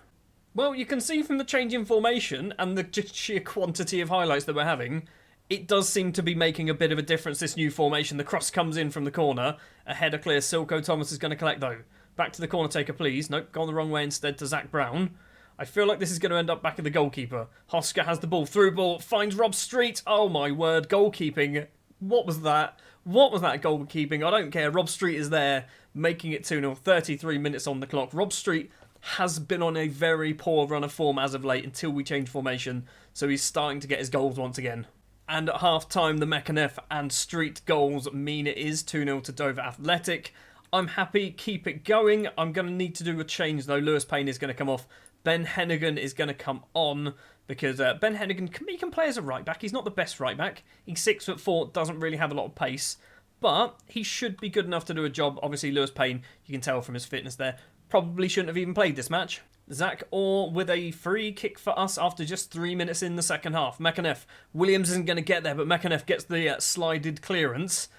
Well, you can see from the change in formation and the just sheer quantity of highlights that we're having, it does seem to be making a bit of a difference, this new formation. The cross comes in from the corner. A header clear. Silko Thomas is going to collect, though. Back to the corner taker, please. Nope, gone the wrong way instead to Zach Brown. I feel like this is going to end up back at the goalkeeper. Hosker has the ball. Through ball. Finds Rob Street. Oh, my word. Goalkeeping. What was that? What was that goalkeeping? I don't care. Rob Street is there, making it 2-0. 33 minutes on the clock. Rob Street has been on a very poor run of form as of late until we change formation, so he's starting to get his goals once again. And at half-time, the McAnuff and Street goals mean it is 2-0 to Dover Athletic. I'm happy. Keep it going. I'm going to need to do a change, though. Lewis Payne is going to come off. Ben Hennigan is going to come on, because Ben Hennigan can play as a right-back. He's not the best right-back. He's 6'4", doesn't really have a lot of pace, but he should be good enough to do a job. Obviously, Lewis Payne, you can tell from his fitness there, probably shouldn't have even played this match. Zach Orr with a free kick for us after just 3 minutes in the second half. McAnuff. Williams isn't going to get there, but McAnuff gets the slided clearance.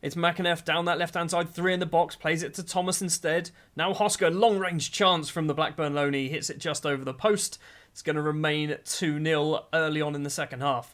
It's McAnuff down that left-hand side, 3 in the box, plays it to Thomas instead. Now Hosker, long-range chance from the Blackburn loanee, hits it just over the post. It's going to remain 2-0 early on in the second half.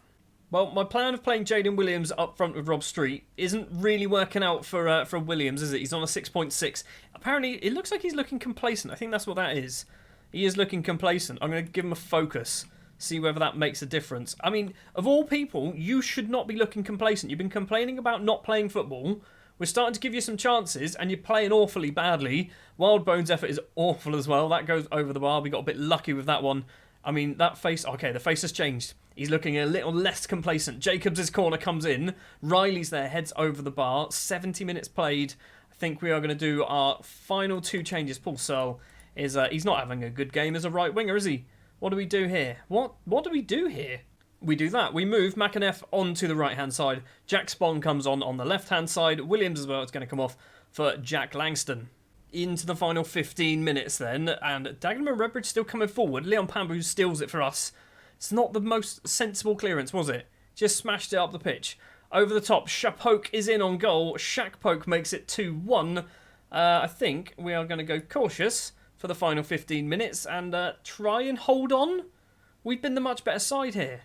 Well, my plan of playing Jaden Williams up front with Rob Street isn't really working out for Williams, is it? He's on a 6.6. Apparently, it looks like he's looking complacent. I think that's what that is. He is looking complacent. I'm going to give him a focus, see whether that makes a difference. I mean, of all people, you should not be looking complacent. You've been complaining about not playing football. We're starting to give you some chances, and you're playing awfully badly. Wildbone's effort is awful as well. That goes over the bar. We got a bit lucky with that one. I mean, that face... Okay, the face has changed. He's looking a little less complacent. Jacobs' corner comes in. Riley's there, heads over the bar. 70 minutes played. I think we are going to do our final 2 changes. Paul Sull is... he's not having a good game as a right winger, is he? What do we do here? What do we do here? We do that. We move McAnuff onto the right-hand side. Jack Spong comes on the left-hand side. Williams as well is going to come off for Jack Langston. Into the final 15 minutes then, and Dagenham and Redbridge still coming forward. Leon Pambu steals it for us. It's not the most sensible clearance, was it? Just smashed it up the pitch. Over the top, Shapoke is in on goal. Shakpoke makes it 2-1. I think we are going to go cautious for the final 15 minutes and try and hold on. We've been the much better side here.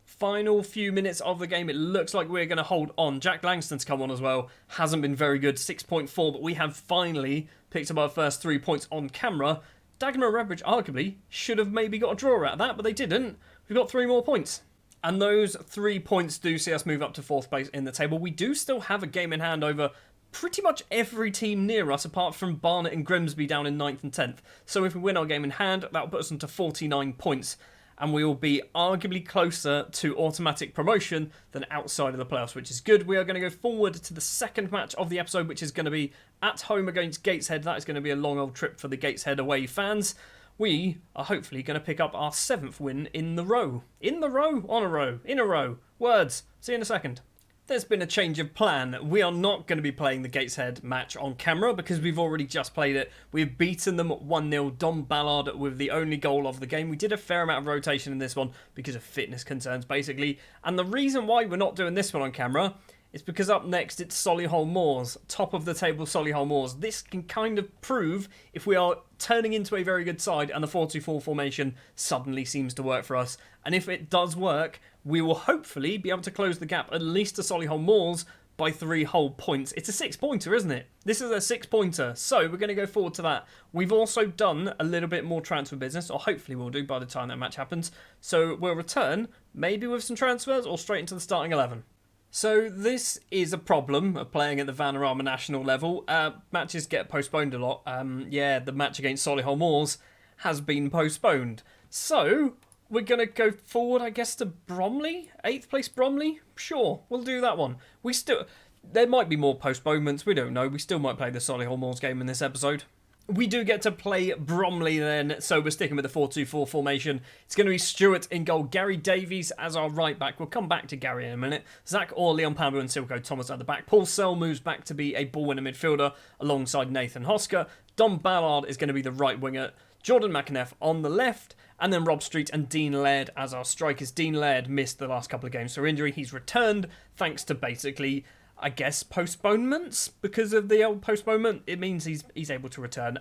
Final few minutes of the game, it looks like we're going to hold on. Jack Langston's come on as well. Hasn't been very good, 6.4, but we have finally picked up our first 3 points on camera. Dagenham and Redbridge arguably should have maybe got a draw out of that, but they didn't. We've got 3 more points. And those 3 points do see us move up to 4th place in the table. We do still have a game in hand over pretty much every team near us apart from Barnet and Grimsby down in 9th and 10th. So if we win our game in hand, that'll put us into 49 points. And we will be arguably closer to automatic promotion than outside of the playoffs, which is good. We are going to go forward to the second match of the episode, which is going to be at home against Gateshead. That is going to be a long old trip for the Gateshead away fans. We are hopefully going to pick up our 7th win in the row. In the row? On a row? In a row? Words. See you in a second. There's been a change of plan. We are not going to be playing the Gateshead match on camera because we've already just played it. We've beaten them 1-0. Dom Ballard with the only goal of the game. We did a fair amount of rotation in this one because of fitness concerns, basically. And the reason why we're not doing this one on camera is because up next it's Solihull Moors. Top of the table Solihull Moors. This can kind of prove if we are turning into a very good side and the 4-2-4 formation suddenly seems to work for us. And if it does work, we will hopefully be able to close the gap at least to Solihull Moors by 3 whole points. It's a 6-pointer, isn't it? This is a 6-pointer, so we're going to go forward to that. We've also done a little bit more transfer business, or hopefully we'll do by the time that match happens. So we'll return, maybe with some transfers, or straight into the starting 11. So this is a problem of playing at the Vanarama national level. Matches get postponed a lot. The match against Solihull Moors has been postponed. So we're going to go forward, I guess, to Bromley? 8th place Bromley? Sure, we'll do that one. There might be more postponements, we don't know. We still might play the Solihull Moors game in this episode. We do get to play Bromley then, so we're sticking with the 4-2-4 formation. It's going to be Stewart in goal, Gary Davies as our right back. We'll come back to Gary in a minute. Zach Orr, Leon Pambu and Silko Thomas at the back. Paul Sull moves back to be a ball winner midfielder alongside Nathan Hosker. Dom Ballard is going to be the right winger. Jordan McAneff on the left, and then Rob Street and Dean Laird as our strikers. Dean Laird missed the last couple of games for injury. He's returned thanks to basically, I guess, postponements. Because of the old postponement, it means he's able to return.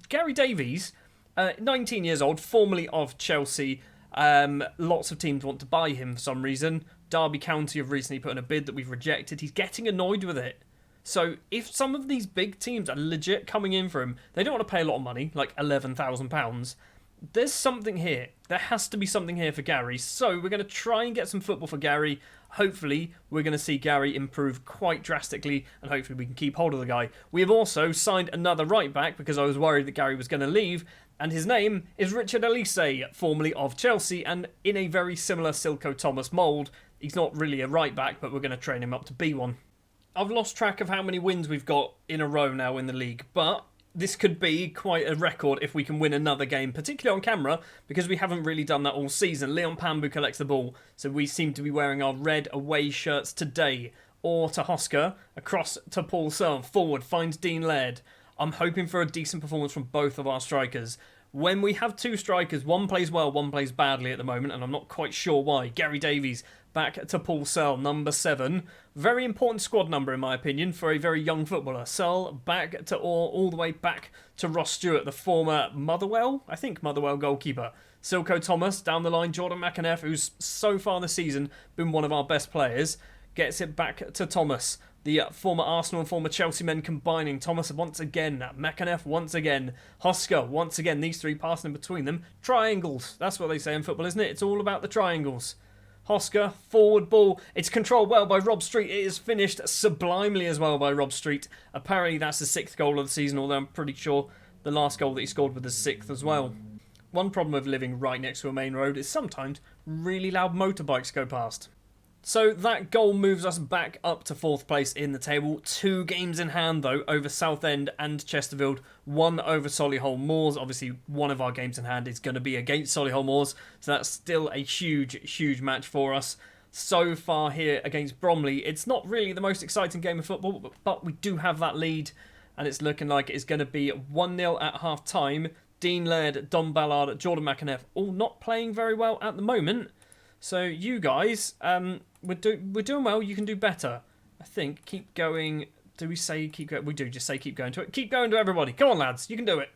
Gary Davies, 19 years old, formerly of Chelsea. Lots of teams want to buy him for some reason. Derby County have recently put in a bid that we've rejected. He's getting annoyed with it. So if some of these big teams are legit coming in for him, they don't want to pay a lot of money, like £11,000. There's something here. There has to be something here for Gary. So we're going to try and get some football for Gary. Hopefully, we're going to see Gary improve quite drastically, and hopefully we can keep hold of the guy. We have also signed another right back because I was worried that Gary was going to leave, and his name is Richard Elise, formerly of Chelsea, and in a very similar Silko Thomas mould. He's not really a right back, but we're going to train him up to be one. I've lost track of how many wins we've got in a row now in the league, but this could be quite a record if we can win another game, particularly on camera, because we haven't really done that all season. Leon Pambu collects the ball, so we seem to be wearing our red away shirts today. Or to Hosker, across to Paul Sull, forward, finds Dean Laird. I'm hoping for a decent performance from both of our strikers. When we have two strikers, one plays well, one plays badly at the moment, and I'm not quite sure why. Gary Davies, back to Paul Sull, number 7. Very important squad number, in my opinion, for a very young footballer. Sull, back to all the way back to Ross Stewart, the former Motherwell goalkeeper. Silko Thomas, down the line, Jordan McAneff, who's so far this season been one of our best players, gets it back to Thomas. The former Arsenal and former Chelsea men combining. Thomas once again, McAneff once again, Hosker once again. These three passing in between them. Triangles. That's what they say in football, isn't it? It's all about the triangles. Hosker, forward ball. It's controlled well by Rob Street. It is finished sublimely as well by Rob Street. Apparently that's the 6th goal of the season, although I'm pretty sure the last goal that he scored was the 6th as well. One problem with living right next to a main road is sometimes really loud motorbikes go past. So that goal moves us back up to 4th place in the table. 2 games in hand, though, over Southend and Chesterfield. 1 over Solihull Moors. Obviously, one of our games in hand is going to be against Solihull Moors. So that's still a huge, huge match for us. So far here against Bromley, it's not really the most exciting game of football, but we do have that lead. And it's looking like it's going to be 1-0 at half-time. Dean Laird, Dom Ballard, Jordan McAneff, all not playing very well at the moment. So you guys, we're doing well. You can do better. I think. Keep going. Do we say keep going? We do just say keep going to it. Keep going to everybody. Come on, lads. You can do it.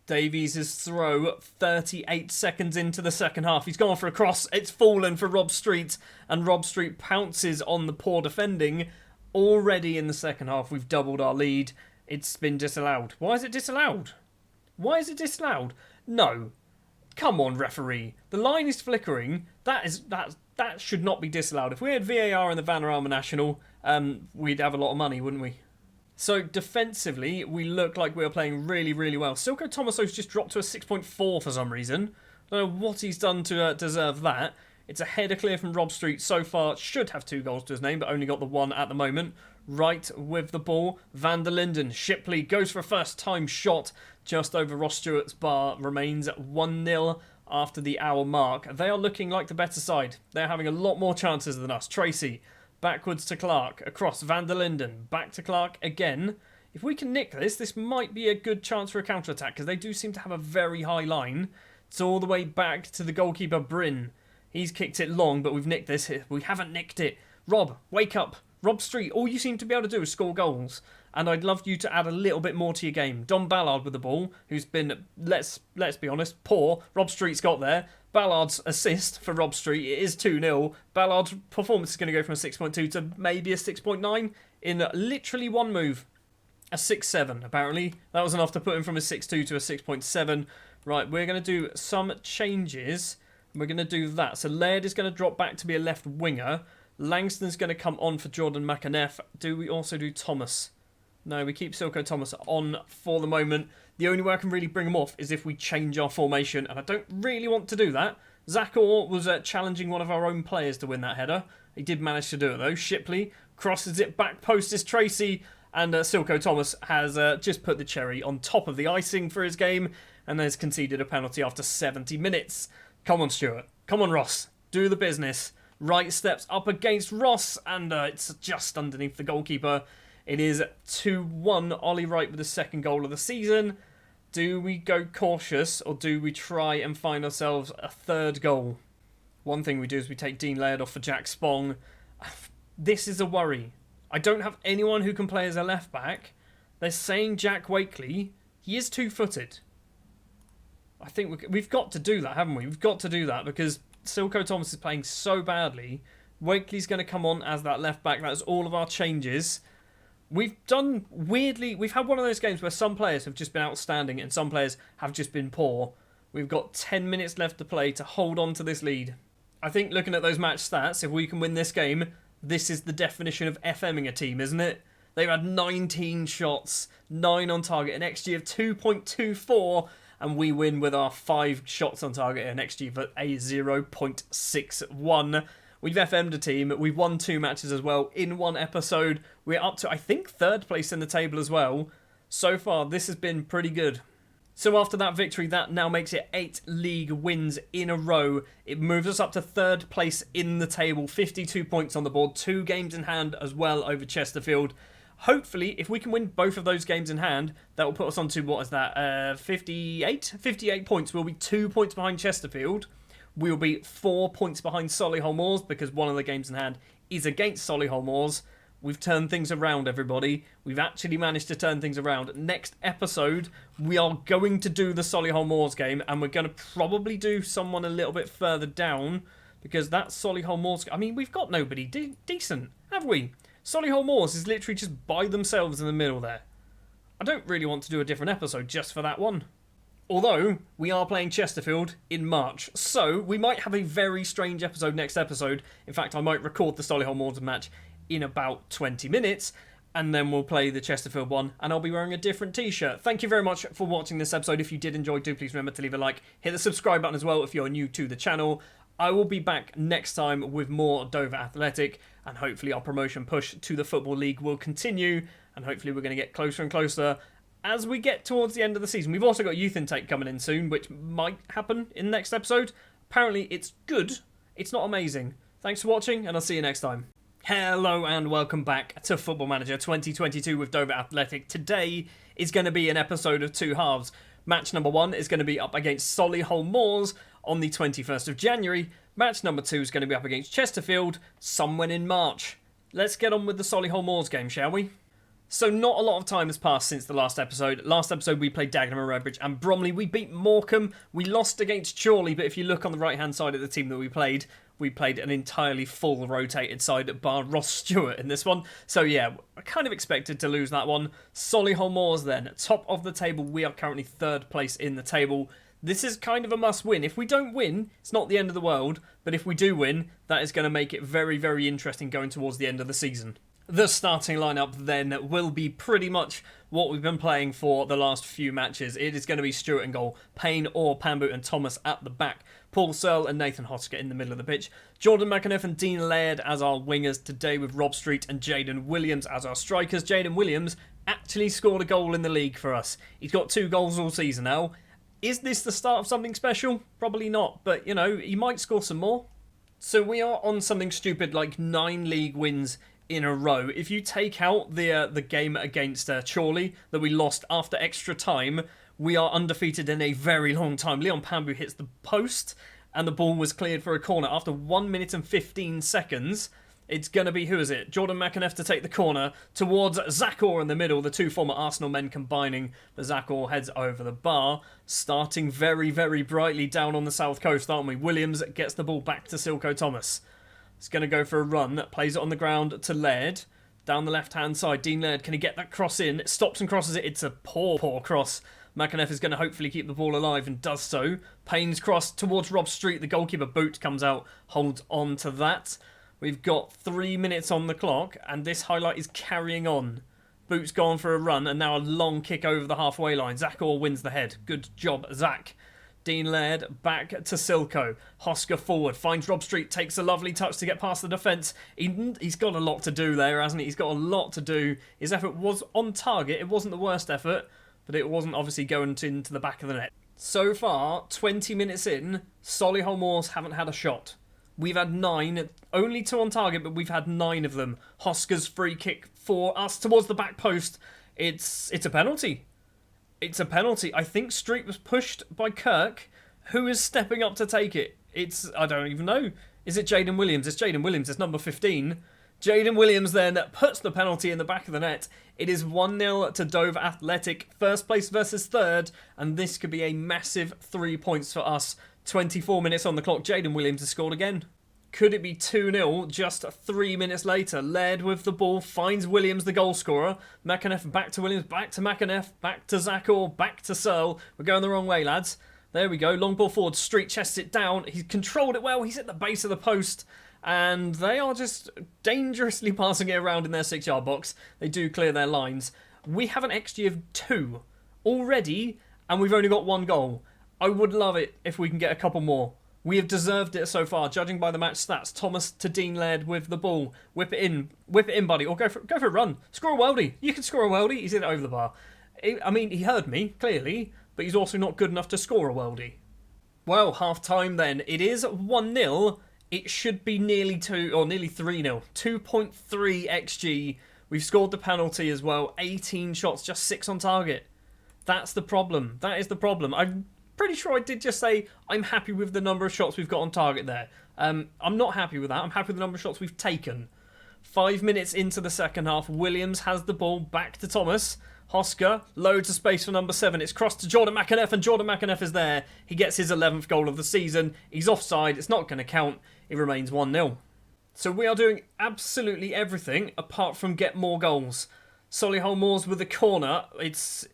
Davies' throw 38 seconds into the second half. He's gone for a cross. It's fallen for Rob Street. And Rob Street pounces on the poor defending. Already in the second half, we've doubled our lead. It's been disallowed. Why is it disallowed? Why is it disallowed? No. Come on, referee. The line is flickering. That should not be disallowed. If we had VAR in the Vanarama National, we'd have a lot of money, wouldn't we? So defensively, we look like we're playing really, really well. Silko Tomaso's just dropped to a 6.4 for some reason. I don't know what he's done to deserve that. It's a header clear from Rob Street. So far, should have 2 goals to his name, but only got the 1 at the moment. Right with the ball, Van der Linden. Shipley goes for a first-time shot just over Ross Stewart's bar. Remains 1-0 after the hour mark. They are looking like the better side. They're having a lot more chances than us. Tracy, backwards to Clark, across Van der Linden, back to Clark again. If we can nick this, this might be a good chance for a counter-attack, because they do seem to have a very high line. It's all the way back to the goalkeeper, Bryn. He's kicked it long, but we've nicked this. We haven't nicked it. Rob, wake up. Rob Street, all you seem to be able to do is score goals. And I'd love you to add a little bit more to your game. Don Ballard with the ball, who's been, let's be honest, poor. Rob Street's got there. Ballard's assist for Rob Street, it is 2-0. Ballard's performance is going to go from a 6.2 to maybe a 6.9 in literally one move. A 6.7, apparently. That was enough to put him from a 6.2 to a 6.7. Right, we're going to do some changes. We're going to do that. So Laird is going to drop back to be a left winger. Langston's going to come on for Jordan McAneff. Do we also do Thomas? No, we keep Silko Thomas on for the moment. The only way I can really bring him off is if we change our formation, and I don't really want to do that. Zach Orr was challenging one of our own players to win that header. He did manage to do it though. Shipley crosses it, back post is Tracy, and Silko Thomas has just put the cherry on top of the icing for his game, and has conceded a penalty after 70 minutes. Come on, Stuart. Come on, Ross. Do the business. Wright steps up against Ross, and it's just underneath the goalkeeper. It is 2-1. Ollie Wright with the second goal of the season. Do we go cautious, or do we try and find ourselves a third goal? One thing we do is we take Dean Laird off for Jack Spong. This is a worry. I don't have anyone who can play as a left-back. They're saying Jack Wakely. He is two-footed. I think we've got to do that, haven't we? We've got to do that because Silko Thomas is playing so badly. Wakely's going to come on as that left-back. That's all of our changes. We've done weirdly... We've had one of those games where some players have just been outstanding and some players have just been poor. We've got 10 minutes left to play to hold on to this lead. I think looking at those match stats, if we can win this game, this is the definition of FMing a team, isn't it? They've had 19 shots, 9 on target, an XG of 2.24, and we win with our 5 shots on target, an XG of a 0.61. We've FM'd a team. We've won 2 matches as well in one episode. We're up to, I think, 3rd place in the table as well. So far, this has been pretty good. So after that victory, that now makes it 8 league wins in a row. It moves us up to 3rd place in the table. 52 points on the board. 2 games in hand as well over Chesterfield. Hopefully, if we can win both of those games in hand, that will put us on to, what is that, 58? 58 points. We'll be 2 points behind Chesterfield. We'll be 4 points behind Solihull Moors because one of the games in hand is against Solihull Moors. We've turned things around, everybody. We've actually managed to turn things around. Next episode, we are going to do the Solihull Moors game, and we're going to probably do someone a little bit further down because that Solihull Moors... I mean, we've got nobody decent, have we? Solihull Moors is literally just by themselves in the middle there. I don't really want to do a different episode just for that one. Although, we are playing Chesterfield in March, so we might have a very strange episode next episode. In fact, I might record the Solihull Moors match in about 20 minutes, and then we'll play the Chesterfield one, and I'll be wearing a different t-shirt. Thank you very much for watching this episode. If you did enjoy, do please remember to leave a like. Hit the subscribe button as well if you're new to the channel. I will be back next time with more Dover Athletic, and hopefully our promotion push to the Football League will continue, and hopefully we're going to get closer and closer as we get towards the end of the season. We've also got youth intake coming in soon, which might happen in the next episode. Apparently it's good. It's not amazing. Thanks for watching, and I'll see you next time. Hello and welcome back to Football Manager 2022 with Dover Athletic. Today is going to be an episode of 2 halves. Match number 1 is going to be up against Solihull Moors on the 21st of January. Match number 2 is going to be up against Chesterfield somewhere in March. Let's get on with the Solihull Moors game, shall we? So not a lot of time has passed since the last episode. Last episode we played Dagenham and Redbridge and Bromley. We beat Morecambe. We lost against Chorley, but if you look on the right-hand side of the team that we played an entirely full rotated side bar Ross Stewart in this one. So yeah, I kind of expected to lose that one. Solihull Moors then, top of the table. We are currently 3rd place in the table. This is kind of a must-win. If we don't win, it's not the end of the world. But if we do win, that is going to make it very, very interesting going towards the end of the season. The starting lineup then will be pretty much what we've been playing for the last few matches. It is going to be Stewart in goal, Payne, Orr, Pambu and Thomas at the back, Paul Sull and Nathan Hosker in the middle of the pitch, Jordan McAnuff and Dean Laird as our wingers today, with Rob Street and Jaden Williams as our strikers. Jaden Williams actually scored a goal in the league for us. He's got 2 goals all season now. Is this the start of something special? Probably not, but you know, he might score some more. So we are on something stupid like 9 league wins in a row. If you take out the game against Chorley that we lost after extra time, we are undefeated in a very long time. Leon Pambu hits the post and the ball was cleared for a corner after 1 minute and 15 seconds. It's going to be, who is it? Jordan McAnuff to take the corner towards Zach Orr in the middle. The 2 former Arsenal men combining, but Zach Orr heads over the bar. Starting very, very brightly down on the south coast, aren't we? Williams gets the ball back to Silko Thomas. He's going to go for a run. Plays it on the ground to Laird. Down the left-hand side, Dean Laird, can he get that cross in? Stops and crosses it. It's a poor, poor cross. McAnuff is going to hopefully keep the ball alive and does so. Payne's cross towards Rob Street. The goalkeeper boot comes out, holds on to that. We've got 3 minutes on the clock, and this highlight is carrying on. Boot's gone for a run, and now a long kick over the halfway line. Zach Orr wins the head. Good job, Zach. Dean Laird back to Silko. Hosker forward, finds Rob Street, takes a lovely touch to get past the defence. He's got a lot to do there, hasn't he? He's got a lot to do. His effort was on target. It wasn't the worst effort, but it wasn't obviously going into the back of the net. So far, 20 minutes in, Solihull Moors haven't had a shot. We've had 9, only 2 on target, but we've had 9 of them. Hosker's free kick for us towards the back post. It's a penalty. It's a penalty. I think Street was pushed by Kirk. Who is stepping up to take it? I don't even know. Is it Jaden Williams? It's Jaden Williams. It's number 15. Jaden Williams then puts the penalty in the back of the net. It is 1-0 to Dover Athletic. First place versus third. And this could be a massive 3 points for us. 24 minutes on the clock. Jaden Williams has scored again. Could it be 2-0 just 3 minutes later? Laird with the ball, finds Williams, the goal scorer. McAnuff back to Williams, back to McAnuff, back to Zach Orr, back to Sull. We're going the wrong way, lads. There we go. Long ball forward. Street chests it down. He's controlled it well. He's at the base of the post. And they are just dangerously passing it around in their 6-yard box. They do clear their lines. We have an XG of 2 already, and we've only got 1 goal. I would love it if we can get a couple more. We have deserved it so far, judging by the match stats. Thomas to Dean Laird with the ball. Whip it in, buddy. Or go for a run. Score a worldie. You can score a worldie. He's hit it over the bar. I mean, he heard me, clearly, but he's also not good enough to score a worldie. Well, half-time then. It is 1-0. It should be nearly 2, or nearly 3-0. 2.3 XG. We've scored the penalty as well. 18 shots, just 6 on target. That's the problem. That is the problem. I'm pretty sure I did just say I'm happy with the number of shots we've got on target there. I'm not happy with that. I'm happy with the number of shots we've taken. 5 minutes into the second half, Williams has the ball back to Thomas. Hosker, loads of space for number 7. It's crossed to Jordan McAnuff, and Jordan McAnuff is there. He gets his 11th goal of the season. He's offside. It's not going to count. It remains 1-0. So we are doing absolutely everything apart from get more goals. Solihull Moors with a corner. It's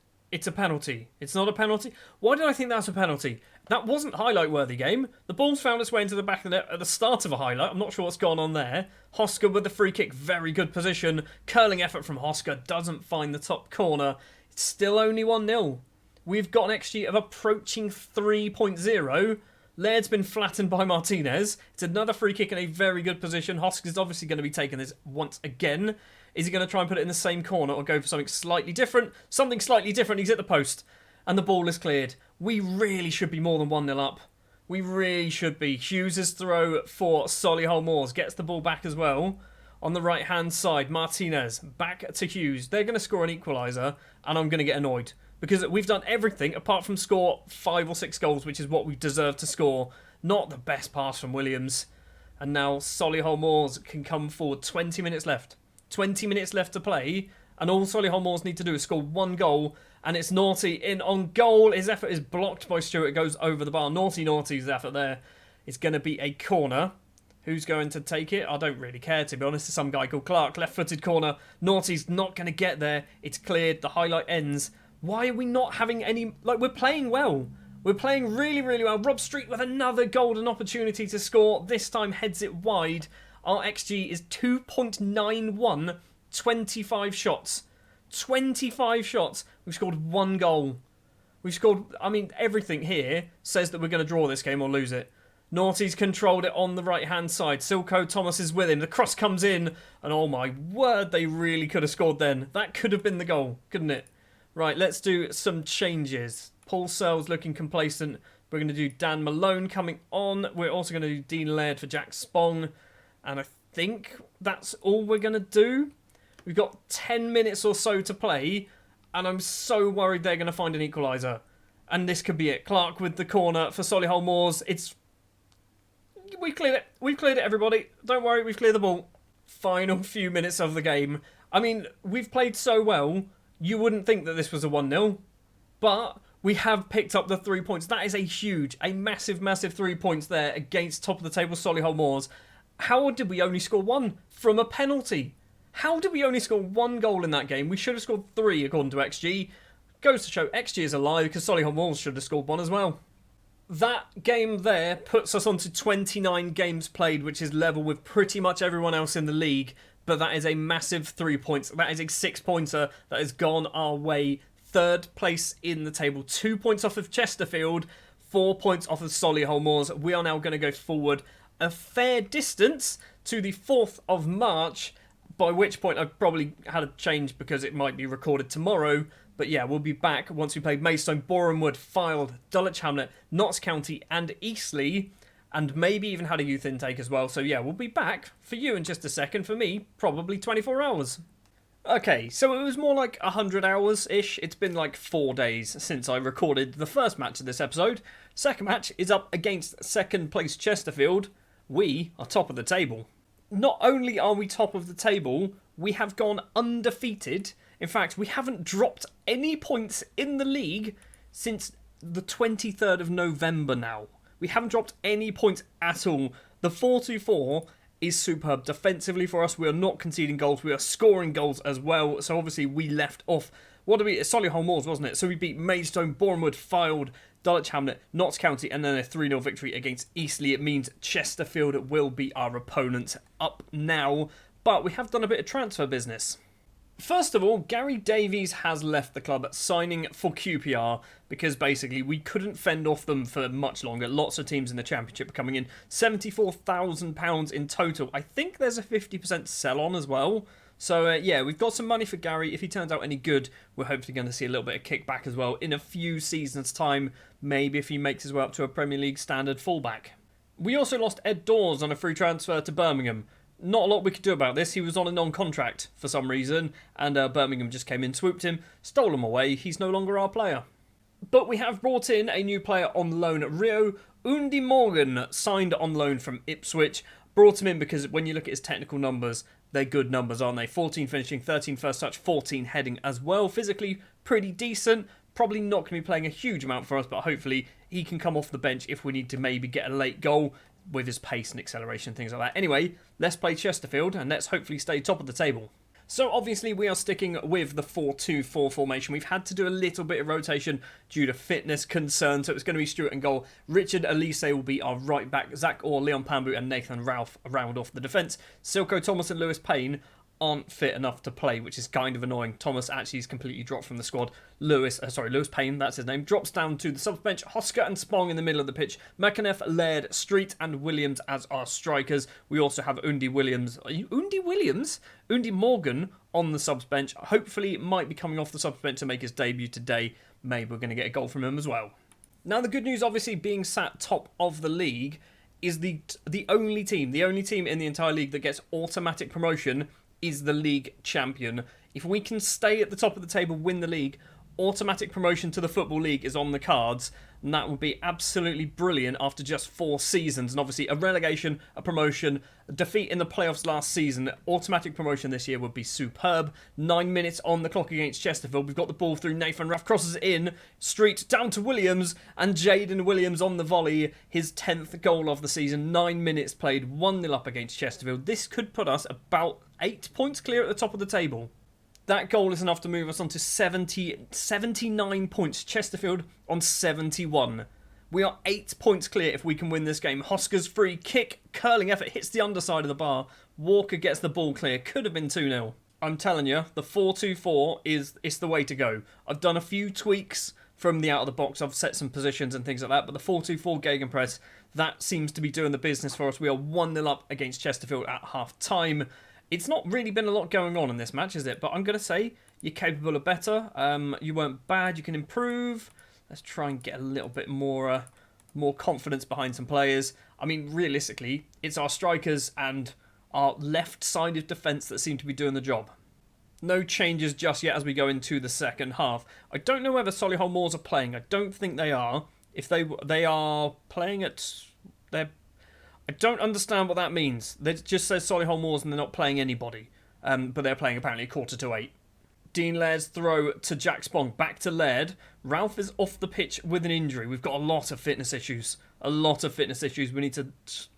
a penalty. It's not a penalty. Why did I think that's a penalty? That wasn't highlight-worthy game. The ball's found its way into the back of the net at the start of a highlight. I'm not sure what's gone on there. Hosker with the free kick. Very good position. Curling effort from Hosker. Doesn't find the top corner. It's still only 1-0. We've got an XG of approaching 3.0. Laird's been flattened by Martinez. It's another free kick in a very good position. Hosker's obviously going to be taking this once again. Is he going to try and put it in the same corner or go for something slightly different? Something slightly different. He's at the post. And the ball is cleared. We really should be more than 1-0 up. We really should be. Hughes' throw for Solihull Moors. Gets the ball back as well. On the right-hand side, Martinez. Back to Hughes. They're going to score an equaliser. And I'm going to get annoyed. Because we've done everything apart from score 5 or 6 goals, which is what we deserve to score. Not the best pass from Williams. And now Solihull Moors can come forward. 20 minutes left. 20 minutes left to play. And all Solihull Moors need to do is score 1 goal. And it's Naughty in on goal. His effort is blocked by Stewart. It goes over the bar. Naughty's effort there. It's going to be a corner. Who's going to take it? I don't really care, to be honest. It's some guy called Clark. Left-footed corner. Naughty's not going to get there. It's cleared. The highlight ends. Why are we not having any... Like, we're playing well. We're playing really, really well. Rob Street with another golden opportunity to score. This time heads it wide. Our XG is 2.91. 25 shots. 25 shots. We've scored 1 goal. We've scored... I mean, everything here says that we're going to draw this game or lose it. Naughty's controlled it on the right-hand side. Silko Thomas is with him. The cross comes in. And oh my word, they really could have scored then. That could have been the goal, couldn't it? Right, let's do some changes. Paul Searle's looking complacent. We're going to do Dan Malone coming on. We're also going to do Dean Laird for Jack Spong. And I think that's all we're going to do. We've got 10 minutes or so to play. And I'm so worried they're going to find an equaliser. And this could be it. Clark with the corner for Solihull Moors. We've cleared it. We've cleared it, everybody. Don't worry, we've cleared the ball. Final few minutes of the game. I mean, we've played so well, you wouldn't think that this was a 1-0. But we have picked up the 3 points. That is a massive, massive 3 points there against top of the table Solihull Moors. How did we only score 1 from a penalty? How did we only score 1 goal in that game? We should have scored 3 according to XG. Goes to show XG is a lie because Solihull Moors should have scored 1 as well. That game there puts us onto 29 games played, which is level with pretty much everyone else in the league. But that is a massive 3 points. That is a 6-pointer that has gone our way. 3rd place in the table. 2 points off of Chesterfield. 4 points off of Solihull Moors. We are now going to go forward a fair distance to the 4th of March. By which point I've probably had a change because it might be recorded tomorrow. But yeah, we'll be back once we played Maidstone, Borehamwood, Fylde, Dulwich Hamlet, Notts County and Eastleigh. And maybe even had a youth intake as well. So yeah, we'll be back for you in just a second. For me, probably 24 hours. Okay, so it was more like 100 hours-ish. It's been like 4 days since I recorded the first match of this episode. Second match is up against 2nd place Chesterfield. We are top of the table. Not only are we top of the table, we have gone undefeated. In fact, we haven't dropped any points in the league since the 23rd of November now. We haven't dropped any points at all. The 4-2-4 is superb defensively for us. We are not conceding goals. We are scoring goals as well. So obviously we left off... Solihull Moors, wasn't it? So we beat Maidstone, Borehamwood, Fylde, Dulwich Hamlet, Notts County, and then a 3-0 victory against Eastleigh. It means Chesterfield will be our opponent up now. But we have done a bit of transfer business. First of all, Gary Davies has left the club, signing for QPR because basically we couldn't fend off them for much longer. Lots of teams in the Championship are coming in. £74,000 in total. I think there's a 50% sell-on as well. So yeah, we've got some money for Gary. If he turns out any good, we're hopefully going to see a little bit of kickback as well in a few seasons' time. Maybe if he makes his way up to a Premier League standard fullback. We also lost Ed Dawes on a free transfer to Birmingham. Not a lot we could do about this. He was on a non-contract for some reason, and Birmingham just came in, swooped him, stole him away. He's no longer our player. But we have brought in a new player on loan. Rio Undi Morgan signed on loan from Ipswich. Brought him in because when you look at his technical numbers, they're good numbers, aren't they? 14 finishing, 13 first touch, 14 heading as well. Physically, pretty decent. Probably not going to be playing a huge amount for us, but hopefully he can come off the bench if we need to maybe get a late goal with his pace and acceleration, things like that. Anyway, let's play Chesterfield and let's hopefully stay top of the table. So obviously we are sticking with the 4-2-4 formation. We've had to do a little bit of rotation due to fitness concerns. So it's going to be Stuart in goal. Richard Elise will be our right back. Zach Orr, Leon Pambu and Nathan Ralph round off the defence. Silko Thomas and Lewis Payne aren't fit enough to play, which is kind of annoying. Thomas actually is completely dropped from the squad. Lewis Payne, that's his name, drops down to the subs bench. Hosker and Spong in the middle of the pitch. McAneff, Laird, Street and Williams as our strikers. We also have Undi Morgan on the subs bench. Hopefully might be coming off the subs bench to make his debut today. Maybe we're going to get a goal from him as well. Now the good news, obviously, being sat top of the league is the only team in the entire league that gets automatic promotion is the league champion. If we can stay at the top of the table, win the league, automatic promotion to the Football League is on the cards, and that would be absolutely brilliant after just 4 seasons. And obviously a relegation, a promotion, a defeat in the playoffs last season, automatic promotion this year would be superb. 9 minutes on the clock against Chesterfield. We've got the ball through Nathan Raff, crosses it in, Street down to Williams, and Jaden Williams on the volley, his 10th goal of the season. 9 minutes played, 1-0 up against Chesterfield. This could put us about 8 points clear at the top of the table. That goal is enough to move us on to 79 points. Chesterfield on 71. We are 8 points clear if we can win this game. Hosker's free kick, curling effort, hits the underside of the bar. Walker gets the ball clear. Could have been 2-0. I'm telling you, the 4-2-4 it's the way to go. I've done a few tweaks from the out of the box. I've set some positions and things like that, but the 4-2-4 gegenpress, that seems to be doing the business for us. We are 1-0 up against Chesterfield at half time. It's not really been a lot going on in this match, is it? But I'm going to say you're capable of better. You weren't bad. You can improve. Let's try and get a little bit more confidence behind some players. I mean, realistically, it's our strikers and our left side of defence that seem to be doing the job. No changes just yet as we go into the second half. I don't know whether Solihull Moors are playing. I don't think they are. If they are playing at... I don't understand what that means. It just says Solihull Moors and they're not playing anybody. But they're playing apparently 7:45. Dean Laird's throw to Jack Spong. Back to Laird. Ralph is off the pitch with an injury. We've got a lot of fitness issues. We need to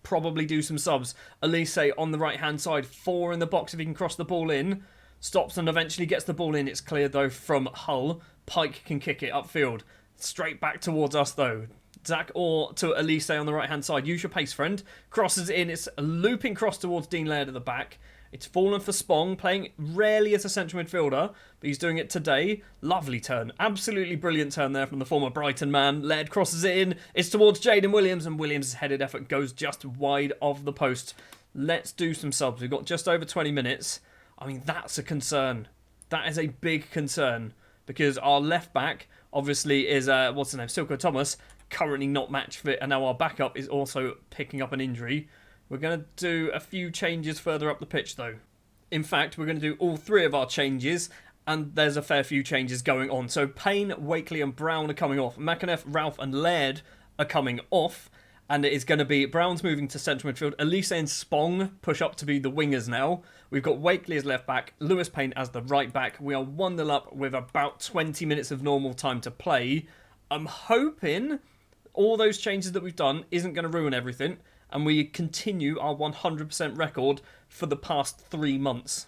probably do some subs. Elise on the right-hand side. 4 in the box if he can cross the ball in. Stops and eventually gets the ball in. It's cleared, though, from Hull. Pike can kick it upfield. Straight back towards us, though. Zach Orr to Elise on the right-hand side. Use your pace, friend. Crosses it in. It's a looping cross towards Dean Laird at the back. It's fallen for Spong, playing rarely as a central midfielder, but he's doing it today. Lovely turn. Absolutely brilliant turn there from the former Brighton man. Laird crosses it in. It's towards Jaden Williams, and Williams' headed effort goes just wide of the post. Let's do some subs. We've got just over 20 minutes. I mean, that's a concern. That is a big concern, because our left back, obviously, is, what's his name, Silko Thomas, currently not match fit, and now our backup is also picking up an injury. We're going to do a few changes further up the pitch, though. In fact, we're going to do all 3 of our changes, and there's a fair few changes going on. So Payne, Wakely and Brown are coming off. McAneff, Ralph and Laird are coming off, and it is going to be Brown's moving to central midfield. Elise and Spong push up to be the wingers now. We've got Wakely as left back, Lewis Payne as the right back. We are 1-0 up with about 20 minutes of normal time to play. I'm hoping all those changes that we've done isn't going to ruin everything, and we continue our 100% record for the past 3 months.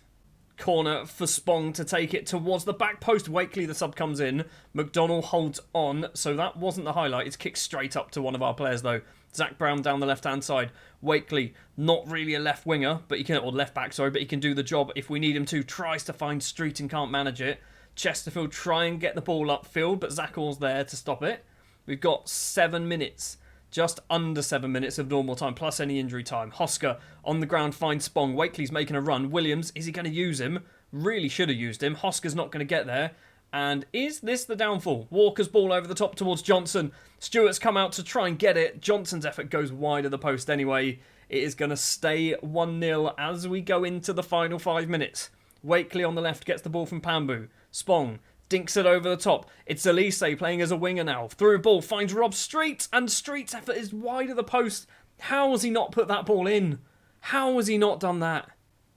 Corner for Spong to take it towards the back post. Wakely, the sub, comes in. McDonnell holds on, so that wasn't the highlight. It's kicked straight up to one of our players, though. Zach Brown down the left-hand side. Wakely, not really a left winger, but he can, or left back, sorry, but he can do the job if we need him to. Tries to find Street and can't manage it. Chesterfield try and get the ball upfield, but Zach Orr's there to stop it. We've got 7 minutes. Just under 7 minutes of normal time, plus any injury time. Hosker on the ground finds Spong. Wakely's making a run. Williams, is he going to use him? Really should have used him. Hosker's not going to get there. And is this the downfall? Walker's ball over the top towards Johnson. Stewart's come out to try and get it. Johnson's effort goes wide of the post anyway. It is going to stay 1-0 as we go into the final 5 minutes. Wakely on the left gets the ball from Pambu. Spong dinks it over the top. It's Elise playing as a winger now. Through a ball, finds Rob Street, and Street's effort is wide of the post. How has he not put that ball in? How has he not done that?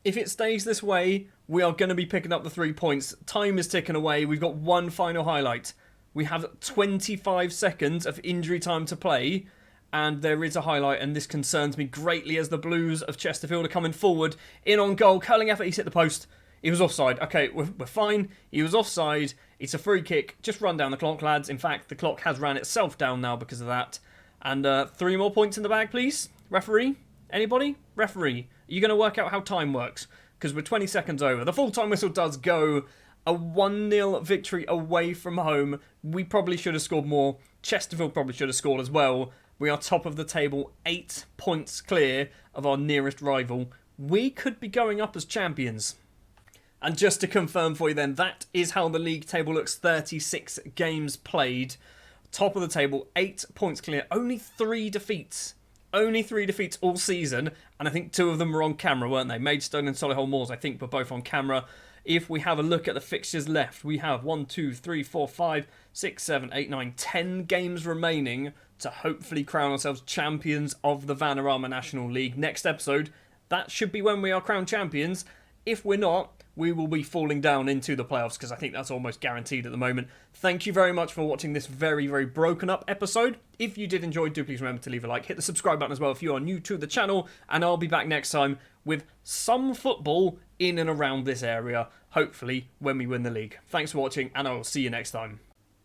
If it stays this way, we are going to be picking up the 3 points. Time is ticking away. We've got one final highlight. We have 25 seconds of injury time to play, and there is a highlight, and this concerns me greatly as the Blues of Chesterfield are coming forward. In on goal, curling effort, he's hit the post. He was offside. Okay, we're fine. He was offside. It's a free kick. Just run down the clock, lads. In fact, the clock has ran itself down now because of that. And 3 more points in the bag, please. Referee? Anybody? Referee. Are you going to work out how time works? Because we're 20 seconds over. The full-time whistle does go. A 1-0 victory away from home. We probably should have scored more. Chesterfield probably should have scored as well. We are top of the table, 8 points clear of our nearest rival. We could be going up as champions. And just to confirm for you then, that is how the league table looks. 36 games played. Top of the table, 8 points clear. Only 3 defeats. Only 3 defeats all season. And I think 2 of them were on camera, weren't they? Maidstone and Solihull Moors, I think, were both on camera. If we have a look at the fixtures left, we have 1, 2, 3, 4, 5, 6, 7, 8, 9, 10 games remaining to hopefully crown ourselves champions of the Vanarama National League. Next episode, that should be when we are crowned champions. If we're not, we will be falling down into the playoffs because I think that's almost guaranteed at the moment. Thank you very much for watching this very, very broken up episode. If you did enjoy, do please remember to leave a like. Hit the subscribe button as well if you are new to the channel. And I'll be back next time with some football in and around this area, hopefully when we win the league. Thanks for watching, and I will see you next time.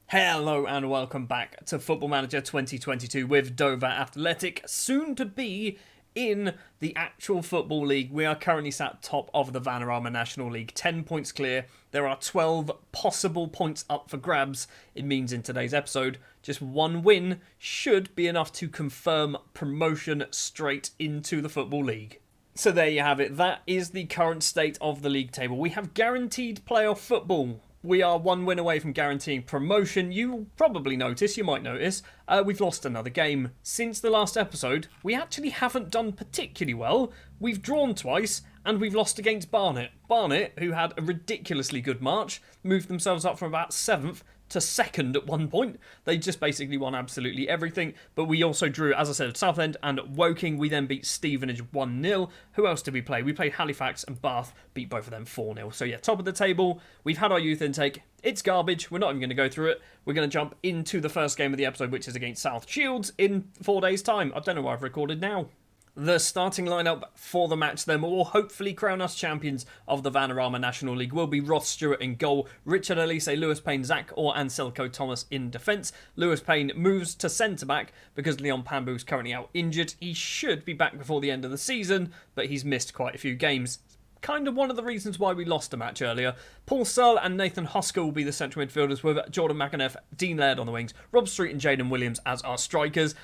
Hello and welcome back to Football Manager 2022 with Dover Athletic, soon to be in the actual Football League, we are currently sat top of the Vanarama National League, 10 points clear. There are 12 possible points up for grabs. It means in today's episode, just one win should be enough to confirm promotion straight into the Football League. So there you have it. That is the current state of the league table. We have guaranteed playoff football. We are one win away from guaranteeing promotion. You probably notice, you might notice, we've lost another game. Since the last episode, we actually haven't done particularly well. We've drawn twice, and we've lost against Barnet. Barnet, who had a ridiculously good March, moved themselves up from about 7th to 2nd at one point. They just basically won absolutely everything. But we also drew, as I said, Southend and Woking. We then beat Stevenage 1-0. Who else did we play? We played Halifax and Bath, beat both of them 4-0. So yeah, top of the table. We've had our youth intake. It's garbage. We're not even going to go through it. We're going to jump into the first game of the episode, which is against South Shields in 4 days' time. I don't know why I've recorded now. The starting lineup for the match then will hopefully crown us champions of the Vanarama National League will be Ross Stewart in goal, Richard Elise, Lewis Payne, Zach Orr and Selko Thomas in defence. Lewis Payne moves to centre-back because Leon Pambu is currently out injured. He should be back before the end of the season, but he's missed quite a few games. Kind of one of the reasons why we lost a match earlier. Paul Sull and Nathan Hosker will be the central midfielders with Jordan McAneff, Dean Laird on the wings, Rob Street and Jaden Williams as our strikers.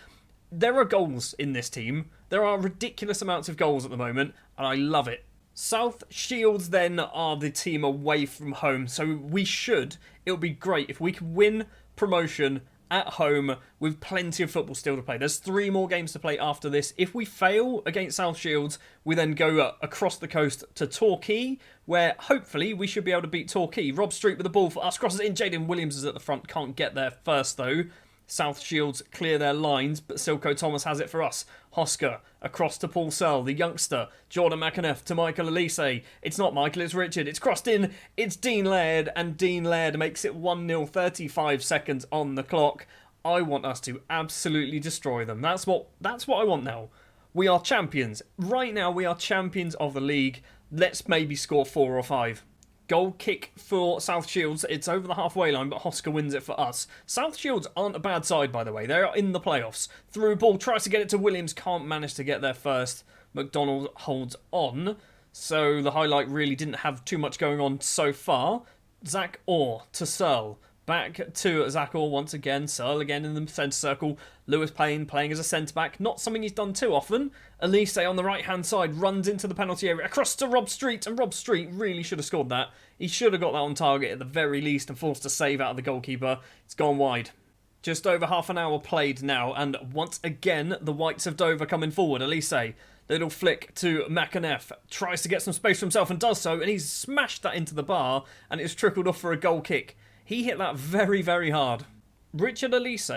There are goals in this team. There are ridiculous amounts of goals at the moment, and I love it. South Shields then are the team away from home, so it would be great if we could win promotion at home with plenty of football still to play. There's 3 more games to play after this. If we fail against South Shields, we then go across the coast to Torquay, where hopefully we should be able to beat Torquay. Rob Street with the ball for us, crosses it in. Jaden Williams is at the front, can't get there first though. South Shields clear their lines, but Silko Thomas has it for us. Hosker across to Paul Searle, the youngster. Jordan McAneff to Michael Elise. It's not Michael, it's Richard. It's crossed in. It's Dean Laird, and Dean Laird makes it 1-0, 35 seconds on the clock. I want us to absolutely destroy them. That's what I want now. We are champions. Right now, we are champions of the league. Let's maybe score 4 or 5. Goal kick for South Shields. It's over the halfway line, but Hosker wins it for us. South Shields aren't a bad side, by the way. They are in the playoffs. Through ball, tries to get it to Williams, can't manage to get there first. McDonald holds on. So the highlight really didn't have too much going on so far. Zach Orr to Searle. Back to Zach Orr once again. Searle again in the centre circle. Lewis Payne playing as a centre-back. Not something he's done too often. Elise on the right-hand side runs into the penalty area. Across to Rob Street. And Rob Street really should have scored that. He should have got that on target at the very least and forced a save out of the goalkeeper. It's gone wide. Just over half an hour played now. And once again, the Whites of Dover coming forward. Elise, little flick to McAneff. Tries to get some space for himself and does so. And he's smashed that into the bar. And it's trickled off for a goal kick. He hit that very, very hard. Richard Elise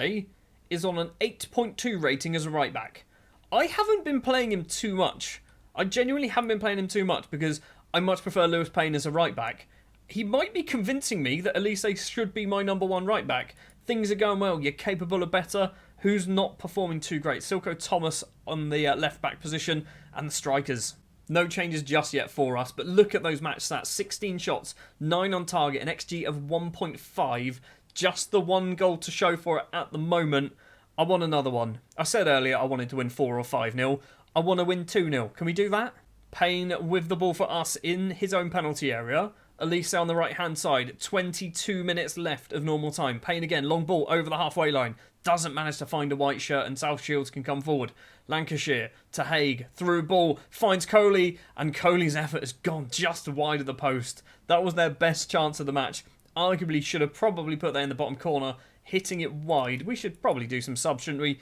is on an 8.2 rating as a right back. I haven't been playing him too much. I genuinely haven't been playing him too much because I much prefer Lewis Payne as a right back. He might be convincing me that Elise should be my number 1 right back. Things are going well. You're capable of better. Who's not performing too great? Silko Thomas on the left back position and the strikers. No changes just yet for us, but look at those match stats. 16 shots, 9 on target, an XG of 1.5. Just the 1 goal to show for it at the moment. I want another one. I said earlier I wanted to win 4 or 5-0. I want to win 2-0. Can we do that? Payne with the ball for us in his own penalty area. Elise on the right-hand side. 22 minutes left of normal time. Payne again, long ball over the halfway line. Doesn't manage to find a white shirt and South Shields can come forward. Lancashire to Haig. Through ball. Finds Coley. And Coley's effort has gone just wide of the post. That was their best chance of the match. Arguably should have probably put that in the bottom corner. Hitting it wide. We should probably do some subs, shouldn't we?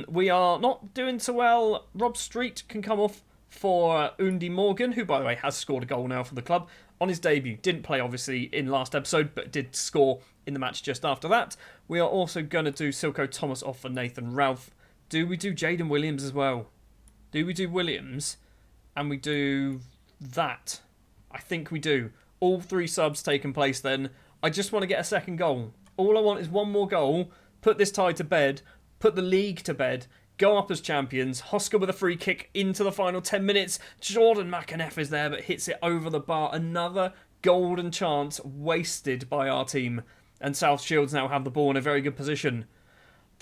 We are not doing so well. Rob Street can come off for Undi Morgan, who, by the way, has scored a goal now for the club on his debut. Didn't play, obviously, in last episode, but did score in the match just after that. We are also going to do Silko Thomas off for Nathan Ralph. Do we do Jaden Williams as well? Do we do Williams? And we do that? I think we do. All 3 subs taking place then. I just want to get a second goal. All I want is 1 more goal, put this tie to bed, put the league to bed, go up as champions. Hosker with a free kick into the final 10 minutes. Jordan McAneff is there but hits it over the bar. Another golden chance wasted by our team. And South Shields now have the ball in a very good position.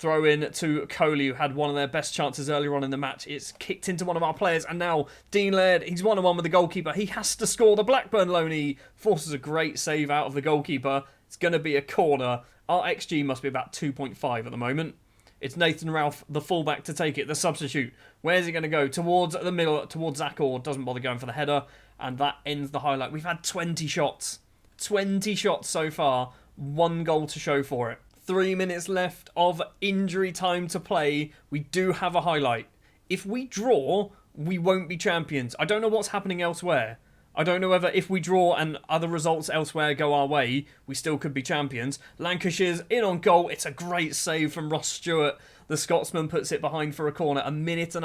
Throw in to Coley, who had one of their best chances earlier on in the match. It's kicked into one of our players, and now Dean Laird, he's 1-on-1 with the goalkeeper. He has to score. The Blackburn loanee forces a great save out of the goalkeeper. It's going to be a corner. Our XG must be about 2.5 at the moment. It's Nathan Ralph, the fullback, to take it, the substitute. Where's he going to go? Towards the middle, towards Zach Orr. Doesn't bother going for the header, and that ends the highlight. We've had 20 shots. 20 shots so far. 1 goal to show for it. 3 minutes left of injury time to play. We do have a highlight. If we draw, we won't be champions. I don't know what's happening elsewhere. I don't know whether if we draw and other results elsewhere go our way, we still could be champions. Lancashire's in on goal. It's a great save from Ross Stewart. The Scotsman puts it behind for a corner. 1.5 minutes.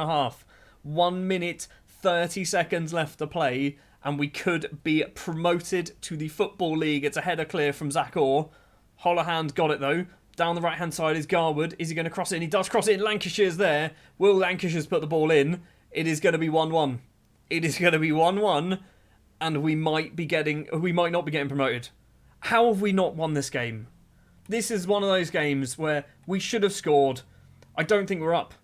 1 minute, 30 seconds left to play, and we could be promoted to the Football League. It's a header clear from Zach Orr. Holohand's got it though. Down the right hand side is Garwood. Is he going to cross it in? He does cross it in. Lancashire's there. Will Lancashire's put the ball in? It is going to be 1-1. It is going to be 1-1. And we might not be getting promoted. How have we not won this game? This is one of those games where we should have scored. I don't think we're up.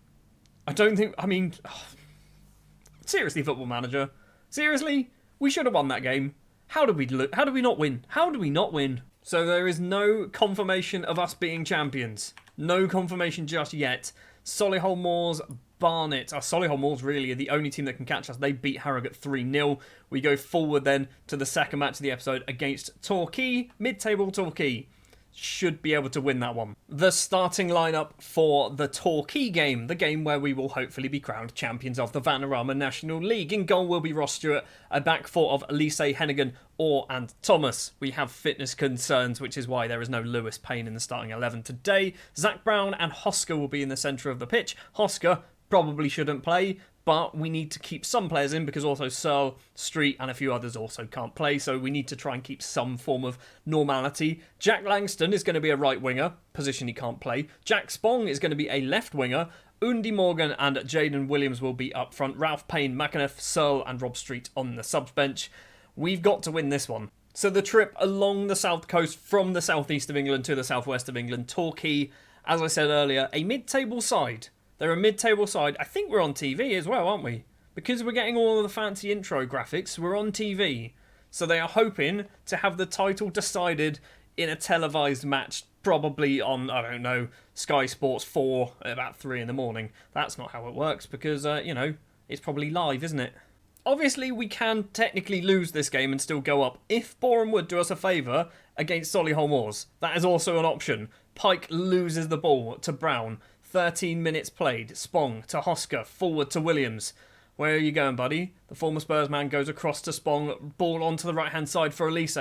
Seriously, Football Manager. Seriously? We should have won that game. How did we not win? How do we not win? So there is no confirmation of us being champions. No confirmation just yet. Solihull Moors, Barnet. Solihull Moors really are the only team that can catch us. They beat Harrogate 3-0. We go forward then to the second match of the episode against Torquay. Mid-table Torquay. Should be able to win that one. The starting lineup for the Torquay game, the game where we will hopefully be crowned champions of the Vanarama National League. In goal will be Ross Stewart, a back four of Elise, Hennigan, Orr and Thomas. We have fitness concerns, which is why there is no Lewis Payne in the starting 11 today. Zach Brown and Hosker will be in the centre of the pitch. Hosker probably shouldn't play, but we need to keep some players in because also Sull, Street and a few others also can't play, so we need to try and keep some form of normality. Jack Langston is going to be a right winger, position he can't play. Jack Spong is going to be a left winger. Undi Morgan and Jaden Williams will be up front. Ralph Payne, McAnuff, Sull and Rob Street on the subs bench. We've got to win this one. So the trip along the south coast from the southeast of England to the southwest of England, Torquay, as I said earlier, a mid-table side. They're a mid-table side. I think we're on TV as well, aren't we? Because we're getting all of the fancy intro graphics, we're on TV. So they are hoping to have the title decided in a televised match, probably on, I don't know, Sky Sports 4 at about 3 in the morning. That's not how it works because, it's probably live, isn't it? Obviously, we can technically lose this game and still go up if Boreham Wood do us a favour against Solihull Moors. That is also an option. Pike loses the ball to Brown. 13 minutes played. Spong to Hosker. Forward to Williams. Where are you going, buddy? The former Spurs man goes across to Spong. Ball onto the right-hand side for Elise.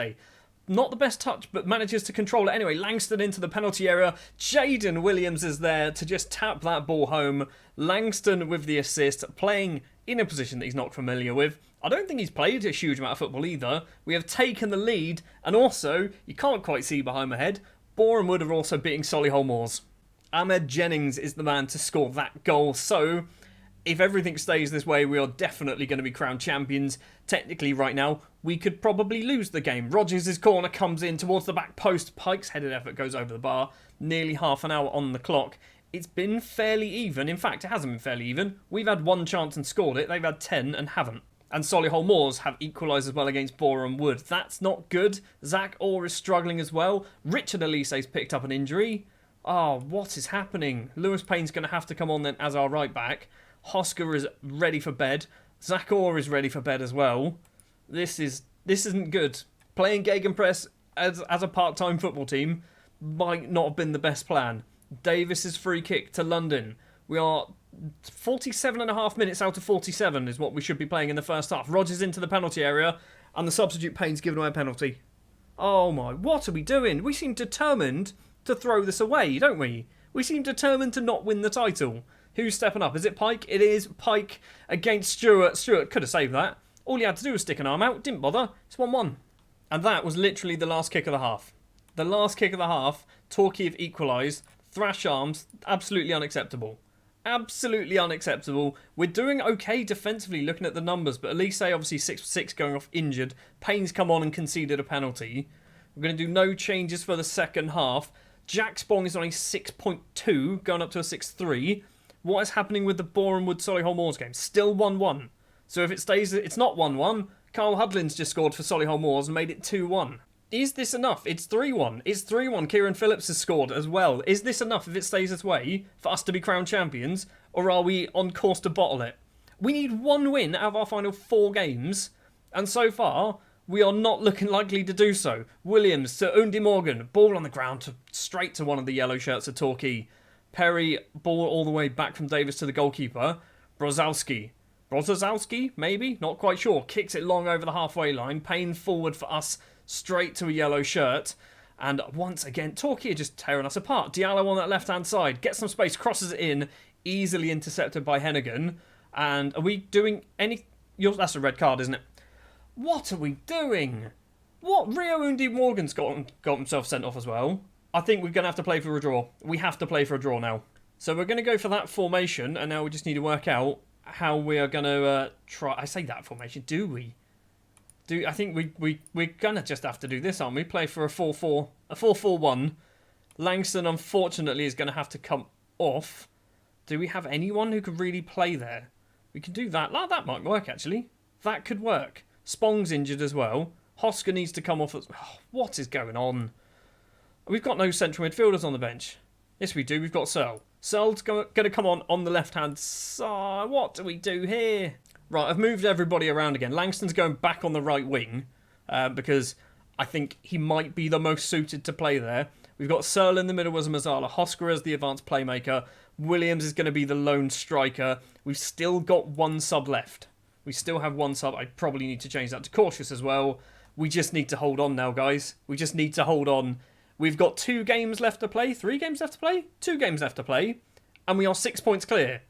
Not the best touch, but manages to control it anyway. Langston into the penalty area. Jaden Williams is there to just tap that ball home. Langston with the assist, playing in a position that he's not familiar with. I don't think he's played a huge amount of football either. We have taken the lead, and also, you can't quite see behind my head, Boreham Wood are also beating Solihull Moors. Ahmed Jennings is the man to score that goal, so if everything stays this way, we are definitely going to be crowned champions. Technically, right now, we could probably lose the game. Rodgers' corner comes in towards the back post. Pike's headed effort goes over the bar. Nearly half an hour on the clock. It's been fairly even. In fact, it hasn't been fairly even. We've had one chance and scored it. They've had 10 and haven't. And Solihull Moors have equalised as well against Boreham Wood. That's not good. Zach Orr is struggling as well. Richard Elise's picked up an injury. Oh, what is happening? Lewis Payne's going to have to come on then as our right back. Hosker is ready for bed. Zach Orr is ready for bed as well. This isn't good. Playing Gegenpress as a part-time football team might not have been the best plan. Davies' free kick to London. We are 47.5 minutes out of 47 is what we should be playing in the first half. Rodgers into the penalty area and the substitute Payne's given away a penalty. Oh my, what are we doing? We seem determined to throw this away, don't we? We seem determined to not win the title. Who's stepping up? Is it Pike? It is Pike against Stewart. Stewart could have saved that. All he had to do was stick an arm out. Didn't bother. It's 1-1. And that was literally the last kick of the half. The last kick of the half, Torquay have equalised. Thrash arms, absolutely unacceptable. Absolutely unacceptable. We're doing okay defensively looking at the numbers, but Elise obviously 6-6 going off injured. Payne's come on and conceded a penalty. We're going to do no changes for the second half. Jack Spong is on a 6.2, going up to a 6.3. What is happening with the Borehamwood Solihull Moors game? Still 1-1. So if it stays, it's not 1-1. Carl Hudlin's just scored for Solihull Moors and made it 2-1. Is this enough? It's 3-1. It's 3-1. Kieran Phillips has scored as well. Is this enough if it stays this way for us to be crowned champions? Or are we on course to bottle it? We need one win out of our final 4 games. And so far, we are not looking likely to do so. Williams to Undi Morgan. Ball on the ground straight to one of the yellow shirts of Torquay. Perry, ball all the way back from Davies to the goalkeeper. Brozowski, maybe? Not quite sure. Kicks it long over the halfway line. Payne forward for us, straight to a yellow shirt. And once again, Torquay are just tearing us apart. Diallo on that left-hand side. Gets some space, crosses it in. Easily intercepted by Hennigan. And are we doing any... That's a red card, isn't it? What are we doing? What? Rio Undi Morgan's got himself sent off as well. I think we're going to have to play for a draw. We have to play for a draw now. So we're going to go for that formation, and now we just need to work out how we are going to try... I say that formation, do we? I think we're going to just have to do this, aren't we? Play for a 4-4-1. Langston, unfortunately, is going to have to come off. Do we have anyone who could really play there? We can do that. That might work, actually. That could work. Spong's injured as well. Hosker needs to come off. What is going on? We've got no central midfielders on the bench. Yes, we do. We've got Sull. Sull's going to come on the left-hand side. What do we do here? Right, I've moved everybody around again. Langston's going back on the right wing because I think he might be the most suited to play there. We've got Sull in the middle as Mazzala. Hosker as the advanced playmaker. Williams is going to be the lone striker. We've still got one sub left. We still have one sub. I probably need to change that to cautious as well. We just need to hold on now, guys. We just need to hold on. We've got 2 games left to play. 3 games left to play? 2 games left to play. And we are 6 points clear.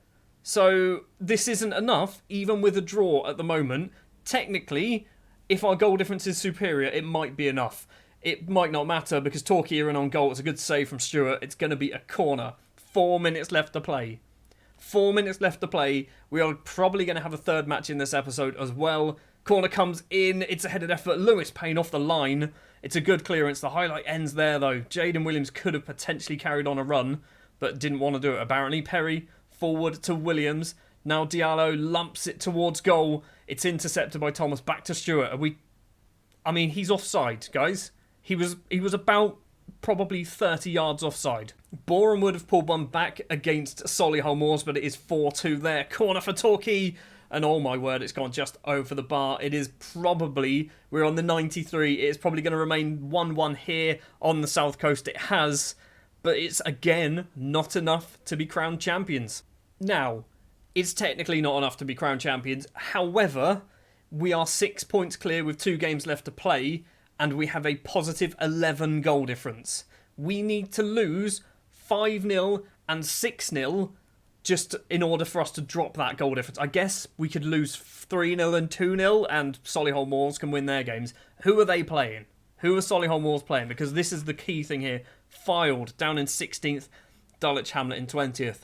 So this isn't enough, even with a draw at the moment. Technically, if our goal difference is superior, it might be enough. It might not matter because Torquay are in on goal. It's a good save from Stewart. It's going to be a corner. 4 minutes left to play. 4 minutes left to play. We are probably going to have a third match in this episode as well. Corner comes in. It's a headed effort. Lewis Payne off the line. It's a good clearance. The highlight ends there, though. Jaden Williams could have potentially carried on a run, but didn't want to do it, apparently. Perry forward to Williams. Now Diallo lumps it towards goal. It's intercepted by Thomas. Back to Stewart. I mean, he's offside, guys. He was about probably 30 yards offside. Boreham would have pulled one back against Solihull Moors, but it is 4-2 there. Corner for Torquay. And oh my word, it's gone just over the bar. It is probably, we're on the 93. It's probably going to remain 1-1 here on the South Coast. It has, but it's again not enough to be crowned champions. Now, it's technically not enough to be crowned champions. However, we are 6 points clear with 2 games left to play, and we have a positive 11 goal difference. We need to lose 5-0 and 6-0 just in order for us to drop that goal difference. I guess we could lose 3-0 and 2-0 and Solihull Moors can win their games. Who are they playing? Who are Solihull Moors playing? Because this is the key thing here. Fylde down in 16th, Dulwich Hamlet in 20th.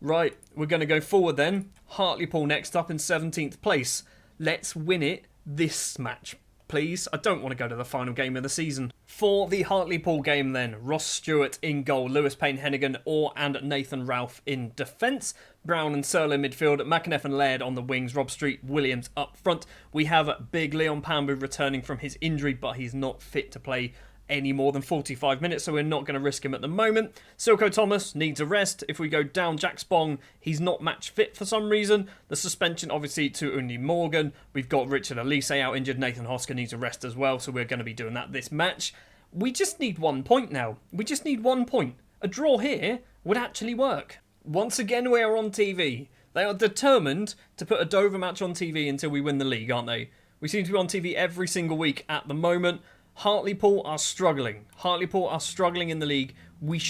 Right, we're going to go forward then. Hartlepool next up in 17th place. Let's win it this match, please. I don't want to go to the final game of the season. For the Hartlepool game then, Ross Stewart in goal, Lewis Payne, Hennigan, Orr and Nathan Ralph in defence. Brown and Searle in midfield, McAneff and Laird on the wings, Rob Street, Williams up front. We have big Leon Pambu returning from his injury, but he's not fit to play any more than 45 minutes, so we're not going to risk him at the moment. Silko Thomas needs a rest. If we go down, Jack Spong, he's not match fit for some reason. The suspension, obviously, to Undi Morgan. We've got Richard Elise out injured. Nathan Hosker needs a rest as well, so we're going to be doing that this match. We just need 1 point now. We just need 1 point. A draw here would actually work. Once again, we are on TV. They are determined to put a Dover match on TV until we win the league, aren't they? We seem to be on TV every single week at the moment. Hartlepool are struggling. Hartlepool are struggling in the league. We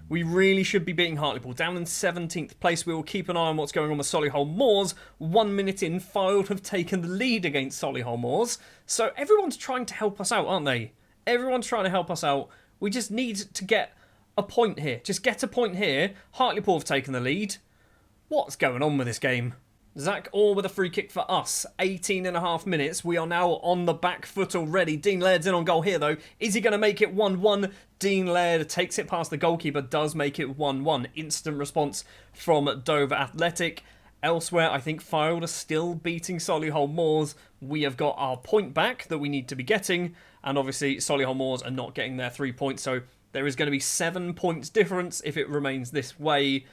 really should be beating Hartlepool. Down in 17th place. We will keep an eye on what's going on with Solihull Moors. 1 minute in, Fylde have taken the lead against Solihull Moors. So everyone's trying to help us out, aren't they? Everyone's trying to help us out. We just need to get a point here. Just get a point here. Hartlepool have taken the lead. What's going on with this game? Zach Orr with a free kick for us. 18.5 minutes. We are now on the back foot already. Dean Laird's in on goal here, though. Is he going to make it 1-1? Dean Laird takes it past the goalkeeper, does make it 1-1. Instant response from Dover Athletic. Elsewhere, I think Fylde are still beating Solihull Moors. We have got our point back that we need to be getting. And obviously, Solihull Moors are not getting their 3 points. So there is going to be 7 points difference if it remains this way.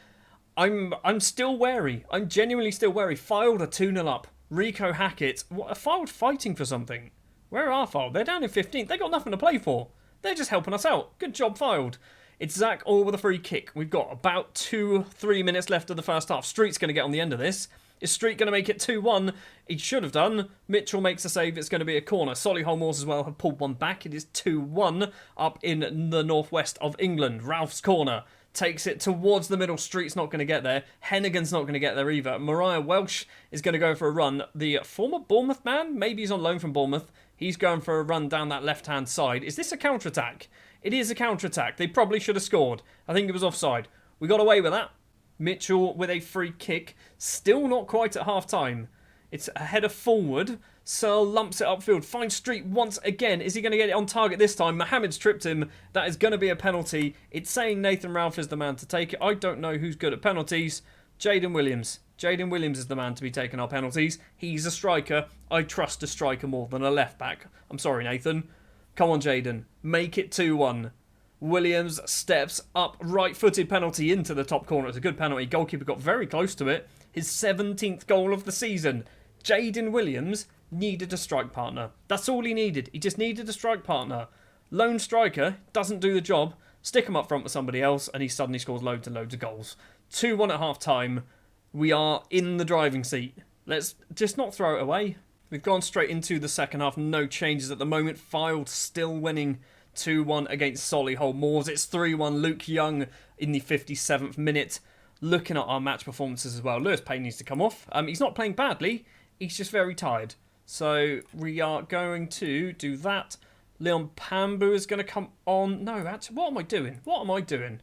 I'm still wary. I'm genuinely still wary. Fylde are 2-0 up. Rico Hackett. What, are Fylde fighting for something? Where are Fylde? They're down in 15th. They got nothing to play for. They're just helping us out. Good job, Fylde. It's Zach Orr with a free kick. We've got about 2-3 minutes left of the first half. Street's going to get on the end of this. Is Street going to make it 2-1? He should have done. Mitchell makes a save. It's going to be a corner. Solihull Moors as well have pulled one back. It is 2-1 up in the northwest of England. Ralph's corner. Takes it towards the middle. Street's not going to get there. Hennigan's not going to get there either. Mariah Welsh is going to go for a run. The former Bournemouth man, maybe he's on loan from Bournemouth. He's going for a run down that left-hand side. Is this a counter-attack? It is a counter-attack. They probably should have scored. I think it was offside. We got away with that. Mitchell with a free kick. Still not quite at half-time. It's a header forward. Sull lumps it upfield. Finds Street once again. Is he going to get it on target this time? Mohamed's tripped him. That is going to be a penalty. It's saying Nathan Ralph is the man to take it. I don't know who's good at penalties. Jaden Williams. Jaden Williams is the man to be taking our penalties. He's a striker. I trust a striker more than a left-back. I'm sorry, Nathan. Come on, Jaden. Make it 2-1. Williams steps up. Right-footed penalty into the top corner. It's a good penalty. Goalkeeper got very close to it. His 17th goal of the season. Jaden Williams needed a strike partner. That's all he needed. He just needed a strike partner. Lone striker doesn't do the job. Stick him up front with somebody else and he suddenly scores loads and loads of goals. 2-1 at half-time. We are in the driving seat. Let's just not throw it away. We've gone straight into the second half. No changes at the moment. Fylde still winning 2-1 against Solihull Moors. It's 3-1. Luke Young in the 57th minute. Looking at our match performances as well. Lewis Payne needs to come off. He's not playing badly. He's just very tired. So we are going to do that. Leon Pambu is going to come on. No, actually, what am I doing? What am I doing?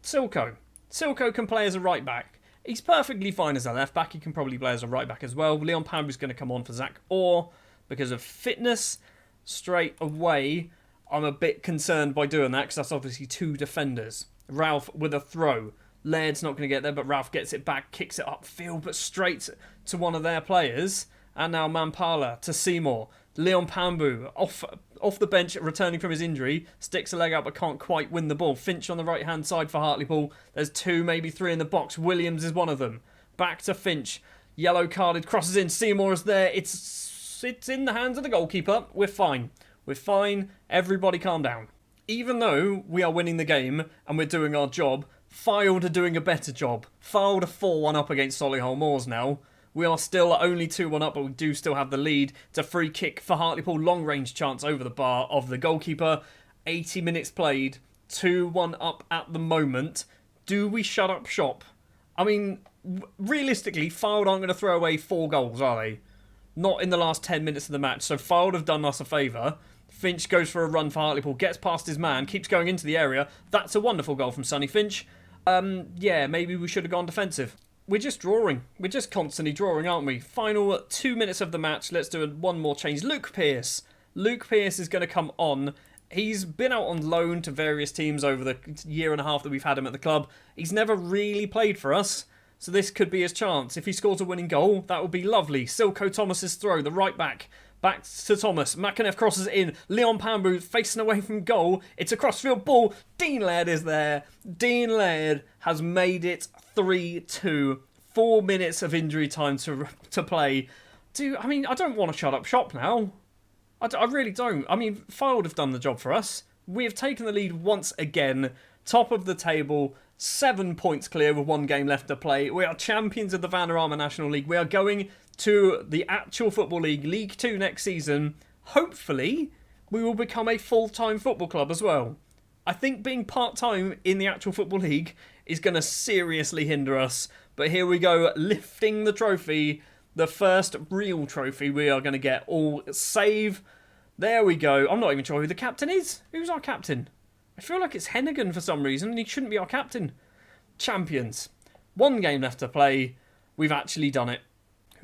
Silko. Silko can play as a right back. He's perfectly fine as a left back. He can probably play as a right back as well. Leon Pambu is going to come on for Zach Orr because of fitness. Straight away, I'm a bit concerned by doing that because that's obviously 2 defenders. Ralph with a throw. Laird's not going to get there, but Ralph gets it back, kicks it upfield, but straight to one of their players. And now Mampala to Seymour. Leon Pambu off the bench, returning from his injury, sticks a leg out but can't quite win the ball. Finch on the right-hand side for Hartlepool. There's 2, maybe 3 in the box. Williams is one of them. Back to Finch. Yellow carded, crosses in. Seymour is there. It's in the hands of the goalkeeper. We're fine. We're fine. Everybody calm down. Even though we are winning the game and we're doing our job, Fylde are doing a better job. Fylde are 4-1 up against Solihull Moors now. We are still only 2-1 up, but we do still have the lead. It's a free kick for Hartlepool. Long-range chance over the bar of the goalkeeper. 80 minutes played. 2-1 up at the moment. Do we shut up shop? I mean, realistically, Fylde aren't going to throw away 4 goals, are they? Not in the last 10 minutes of the match. So Fylde have done us a favour. Finch goes for a run for Hartlepool. Gets past his man. Keeps going into the area. That's a wonderful goal from Sonny Finch. Yeah, maybe we should have gone defensive. We're just drawing. We're just constantly drawing, aren't we? Final 2 minutes of the match. Let's do one more change. Luke Pearce. Luke Pearce is going to come on. He's been out on loan to various teams over the year and a half that we've had him at the club. He's never really played for us, so this could be his chance. If he scores a winning goal, that would be lovely. Silko Thomas's throw, the right back. Back to Thomas. McAneff crosses in. Leon Pambu facing away from goal. It's a crossfield ball. Dean Laird is there. Dean Laird has made it 3-2. 4 minutes of injury time to play. I don't want to shut up shop now. I really don't. I mean, Fylde have done the job for us. We have taken the lead once again. Top of the table. 7 points clear with 1 game left to play. We are champions of the Vanarama National League. We are going to the actual Football League, League 2 next season. Hopefully, we will become a full-time football club as well. I think being part-time in the actual Football League is going to seriously hinder us. But here we go, lifting the trophy. The first real trophy we are going to get. All save. There we go. I'm not even sure who the captain is. Who's our captain? I feel like it's Hennigan for some reason, and he shouldn't be our captain. Champions. 1 game left to play. We've actually done it.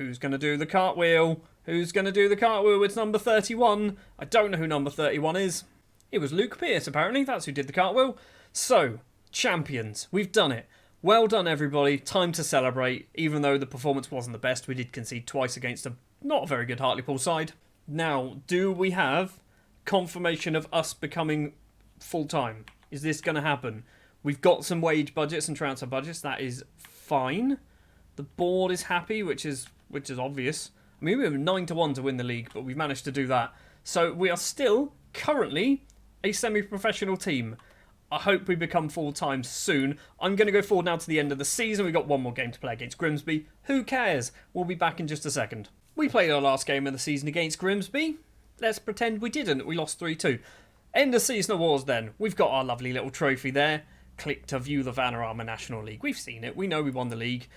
Who's going to do the cartwheel? Who's going to do the cartwheel? It's number 31. I don't know who number 31 is. It was Luke Pierce, apparently. That's who did the cartwheel. So, champions. We've done it. Well done, everybody. Time to celebrate. Even though the performance wasn't the best, we did concede twice against a not very good Hartlepool side. Now, do we have confirmation of us becoming full-time? Is this going to happen? We've got some wage budgets and transfer budgets. That is fine. The board is happy, which is obvious. I mean, we were 9-1 to win the league, but we've managed to do that. So we are still currently a semi-professional team. I hope we become full-time soon. I'm going to go forward now to the end of the season. We've got one more game to play against Grimsby. Who cares? We'll be back in just a second. We played our last game of the season against Grimsby. Let's pretend we didn't. We lost 3-2. End of season awards then. We've got our lovely little trophy there. Click to view the Vanarama National League. We've seen it. We know we won the league.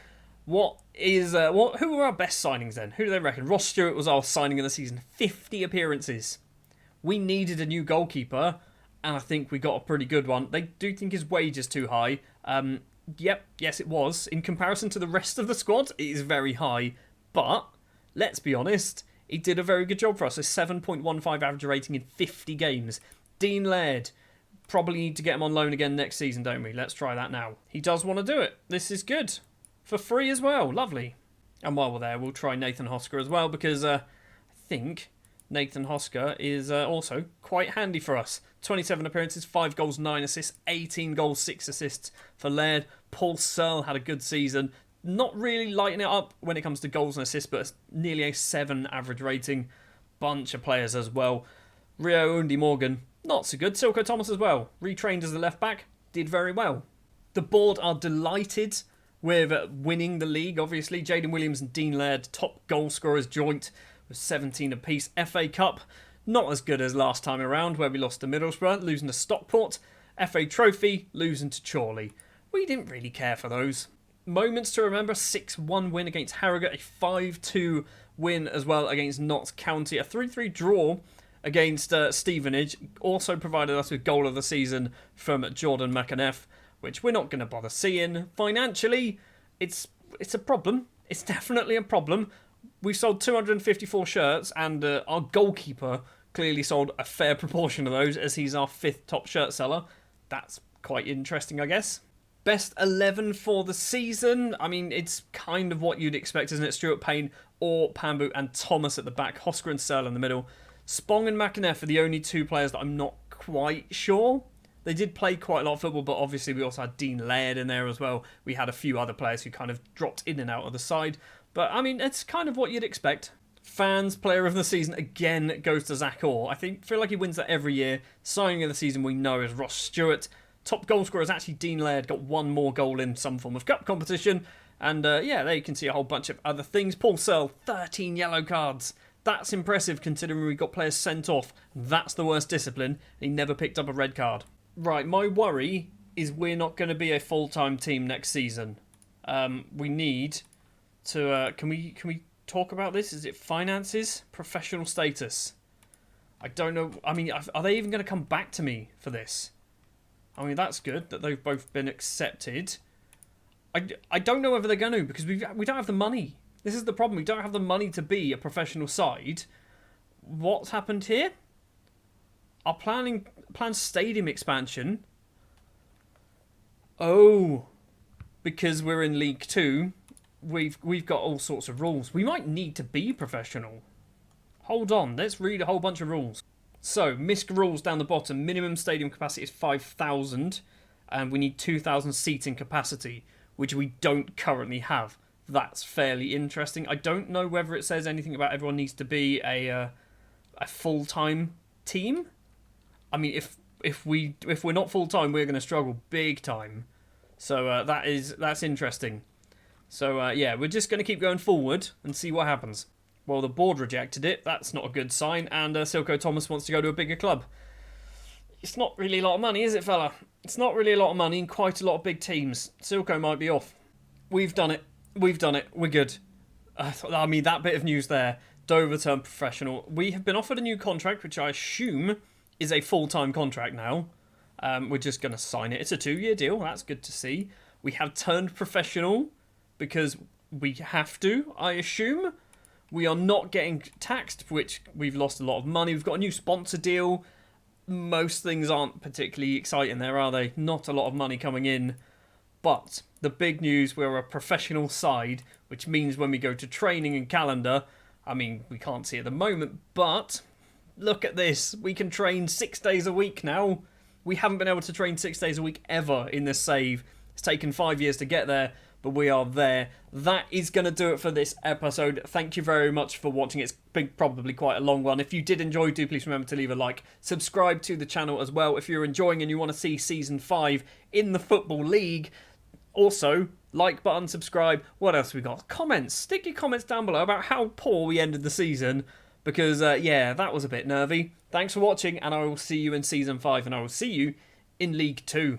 Who were our best signings then? Who do they reckon? Ross Stewart was our signing of the season. 50 appearances. We needed a new goalkeeper, and I think we got a pretty good one. They do think his wage is too high. Yes, it was. In comparison to the rest of the squad, it is very high. But, let's be honest, he did a very good job for us. A 7.15 average rating in 50 games. Dean Laird. Probably need to get him on loan again next season, don't we? Let's try that now. He does want to do it. This is good. For free as well. Lovely. And while we're there, we'll try Nathan Hosker as well, because I think Nathan Hosker is also quite handy for us. 27 appearances, 5 goals, 9 assists, 18 goals, 6 assists for Laird. Paul Sull had a good season. Not really lighting it up when it comes to goals and assists, but nearly a 7 average rating. Bunch of players as well. Rio Undi Morgan, not so good. Silko Thomas as well. Retrained as a left back, did very well. The board are delighted with winning the league, obviously. Jaden Williams and Dean Laird, top goal scorers joint with 17 apiece. FA Cup, not as good as last time around where we lost to Middlesbrough, losing to Stockport. FA Trophy, losing to Chorley. We didn't really care for those. Moments to remember, 6-1 win against Harrogate, a 5-2 win as well against Notts County, a 3-3 draw against Stevenage, also provided us with goal of the season from Jordan McAneff, which we're not going to bother seeing. Financially, it's a problem. It's definitely a problem. We sold 254 shirts, and our goalkeeper clearly sold a fair proportion of those, as he's our 5th top shirt seller. That's quite interesting, I guess. Best 11 for the season. I mean, it's kind of what you'd expect, isn't it? Stuart Payne, Orr, Pambu, and Thomas at the back. Hosker and Searle in the middle. Spong and McAneff are the only 2 players that I'm not quite sure. They did play quite a lot of football, but obviously we also had Dean Laird in there as well. We had a few other players who kind of dropped in and out of the side. But, I mean, it's kind of what you'd expect. Fans, player of the season, again, goes to Zach Orr. feel like he wins that every year. Signing of the season we know is Ross Stewart. Top goal scorer is actually Dean Laird. Got 1 more goal in some form of cup competition. And, there you can see a whole bunch of other things. Paul Searle, 13 yellow cards. That's impressive considering we got players sent off. That's the worst discipline. He never picked up a red card. Right, my worry is we're not going to be a full-time team next season. We need to... Can we talk about this? Is it finances? Professional status? I don't know. I mean, are they even going to come back to me for this? I mean, that's good that they've both been accepted. I don't know whether they're going to, because we don't have the money. This is the problem. We don't have the money to be a professional side. What's happened here? Our planned stadium expansion. Oh, because we're in League 2, we've got all sorts of rules. We might need to be professional. Hold on, let's read a whole bunch of rules. So, MISC rules down the bottom. Minimum stadium capacity is 5,000, and we need 2,000 seating capacity, which we don't currently have. That's fairly interesting. I don't know whether it says anything about everyone needs to be a full-time team. I mean, if we're not full-time, we're going to struggle big time. So that's interesting. So yeah, we're just going to keep going forward and see what happens. Well, the board rejected it. That's not a good sign. And Silko Thomas wants to go to a bigger club. It's not really a lot of money, is it, fella? It's not really a lot of money in quite a lot of big teams. Silko might be off. We've done it. We've done it. We're good. I mean, that bit of news there. Dover turned professional. We have been offered a new contract, which I assume is a full-time contract now. We're just going to sign it. It's a 2-year deal. That's good to see. We have turned professional because we have to, I assume. We are not getting taxed, which we've lost a lot of money. We've got a new sponsor deal. Most things aren't particularly exciting there, are they? Not a lot of money coming in. But the big news, we're a professional side, which means when we go to training and calendar, I mean, we can't see at the moment, but look at this. We can train 6 days a week now. We haven't been able to train 6 days a week ever in this save. It's taken 5 years to get there, but we are there. That is going to do it for this episode. Thank you very much for watching. It's been probably quite a long one. If you did enjoy, do please remember to leave a like. Subscribe to the channel as well if you're enjoying and you want to see Season 5 in the Football League. Also, like button, subscribe. What else we got? Comments. Stick your comments down below about how poor we ended the season. Because, yeah, that was a bit nervy. Thanks for watching, and I will see you in Season 5, and I will see you in League 2.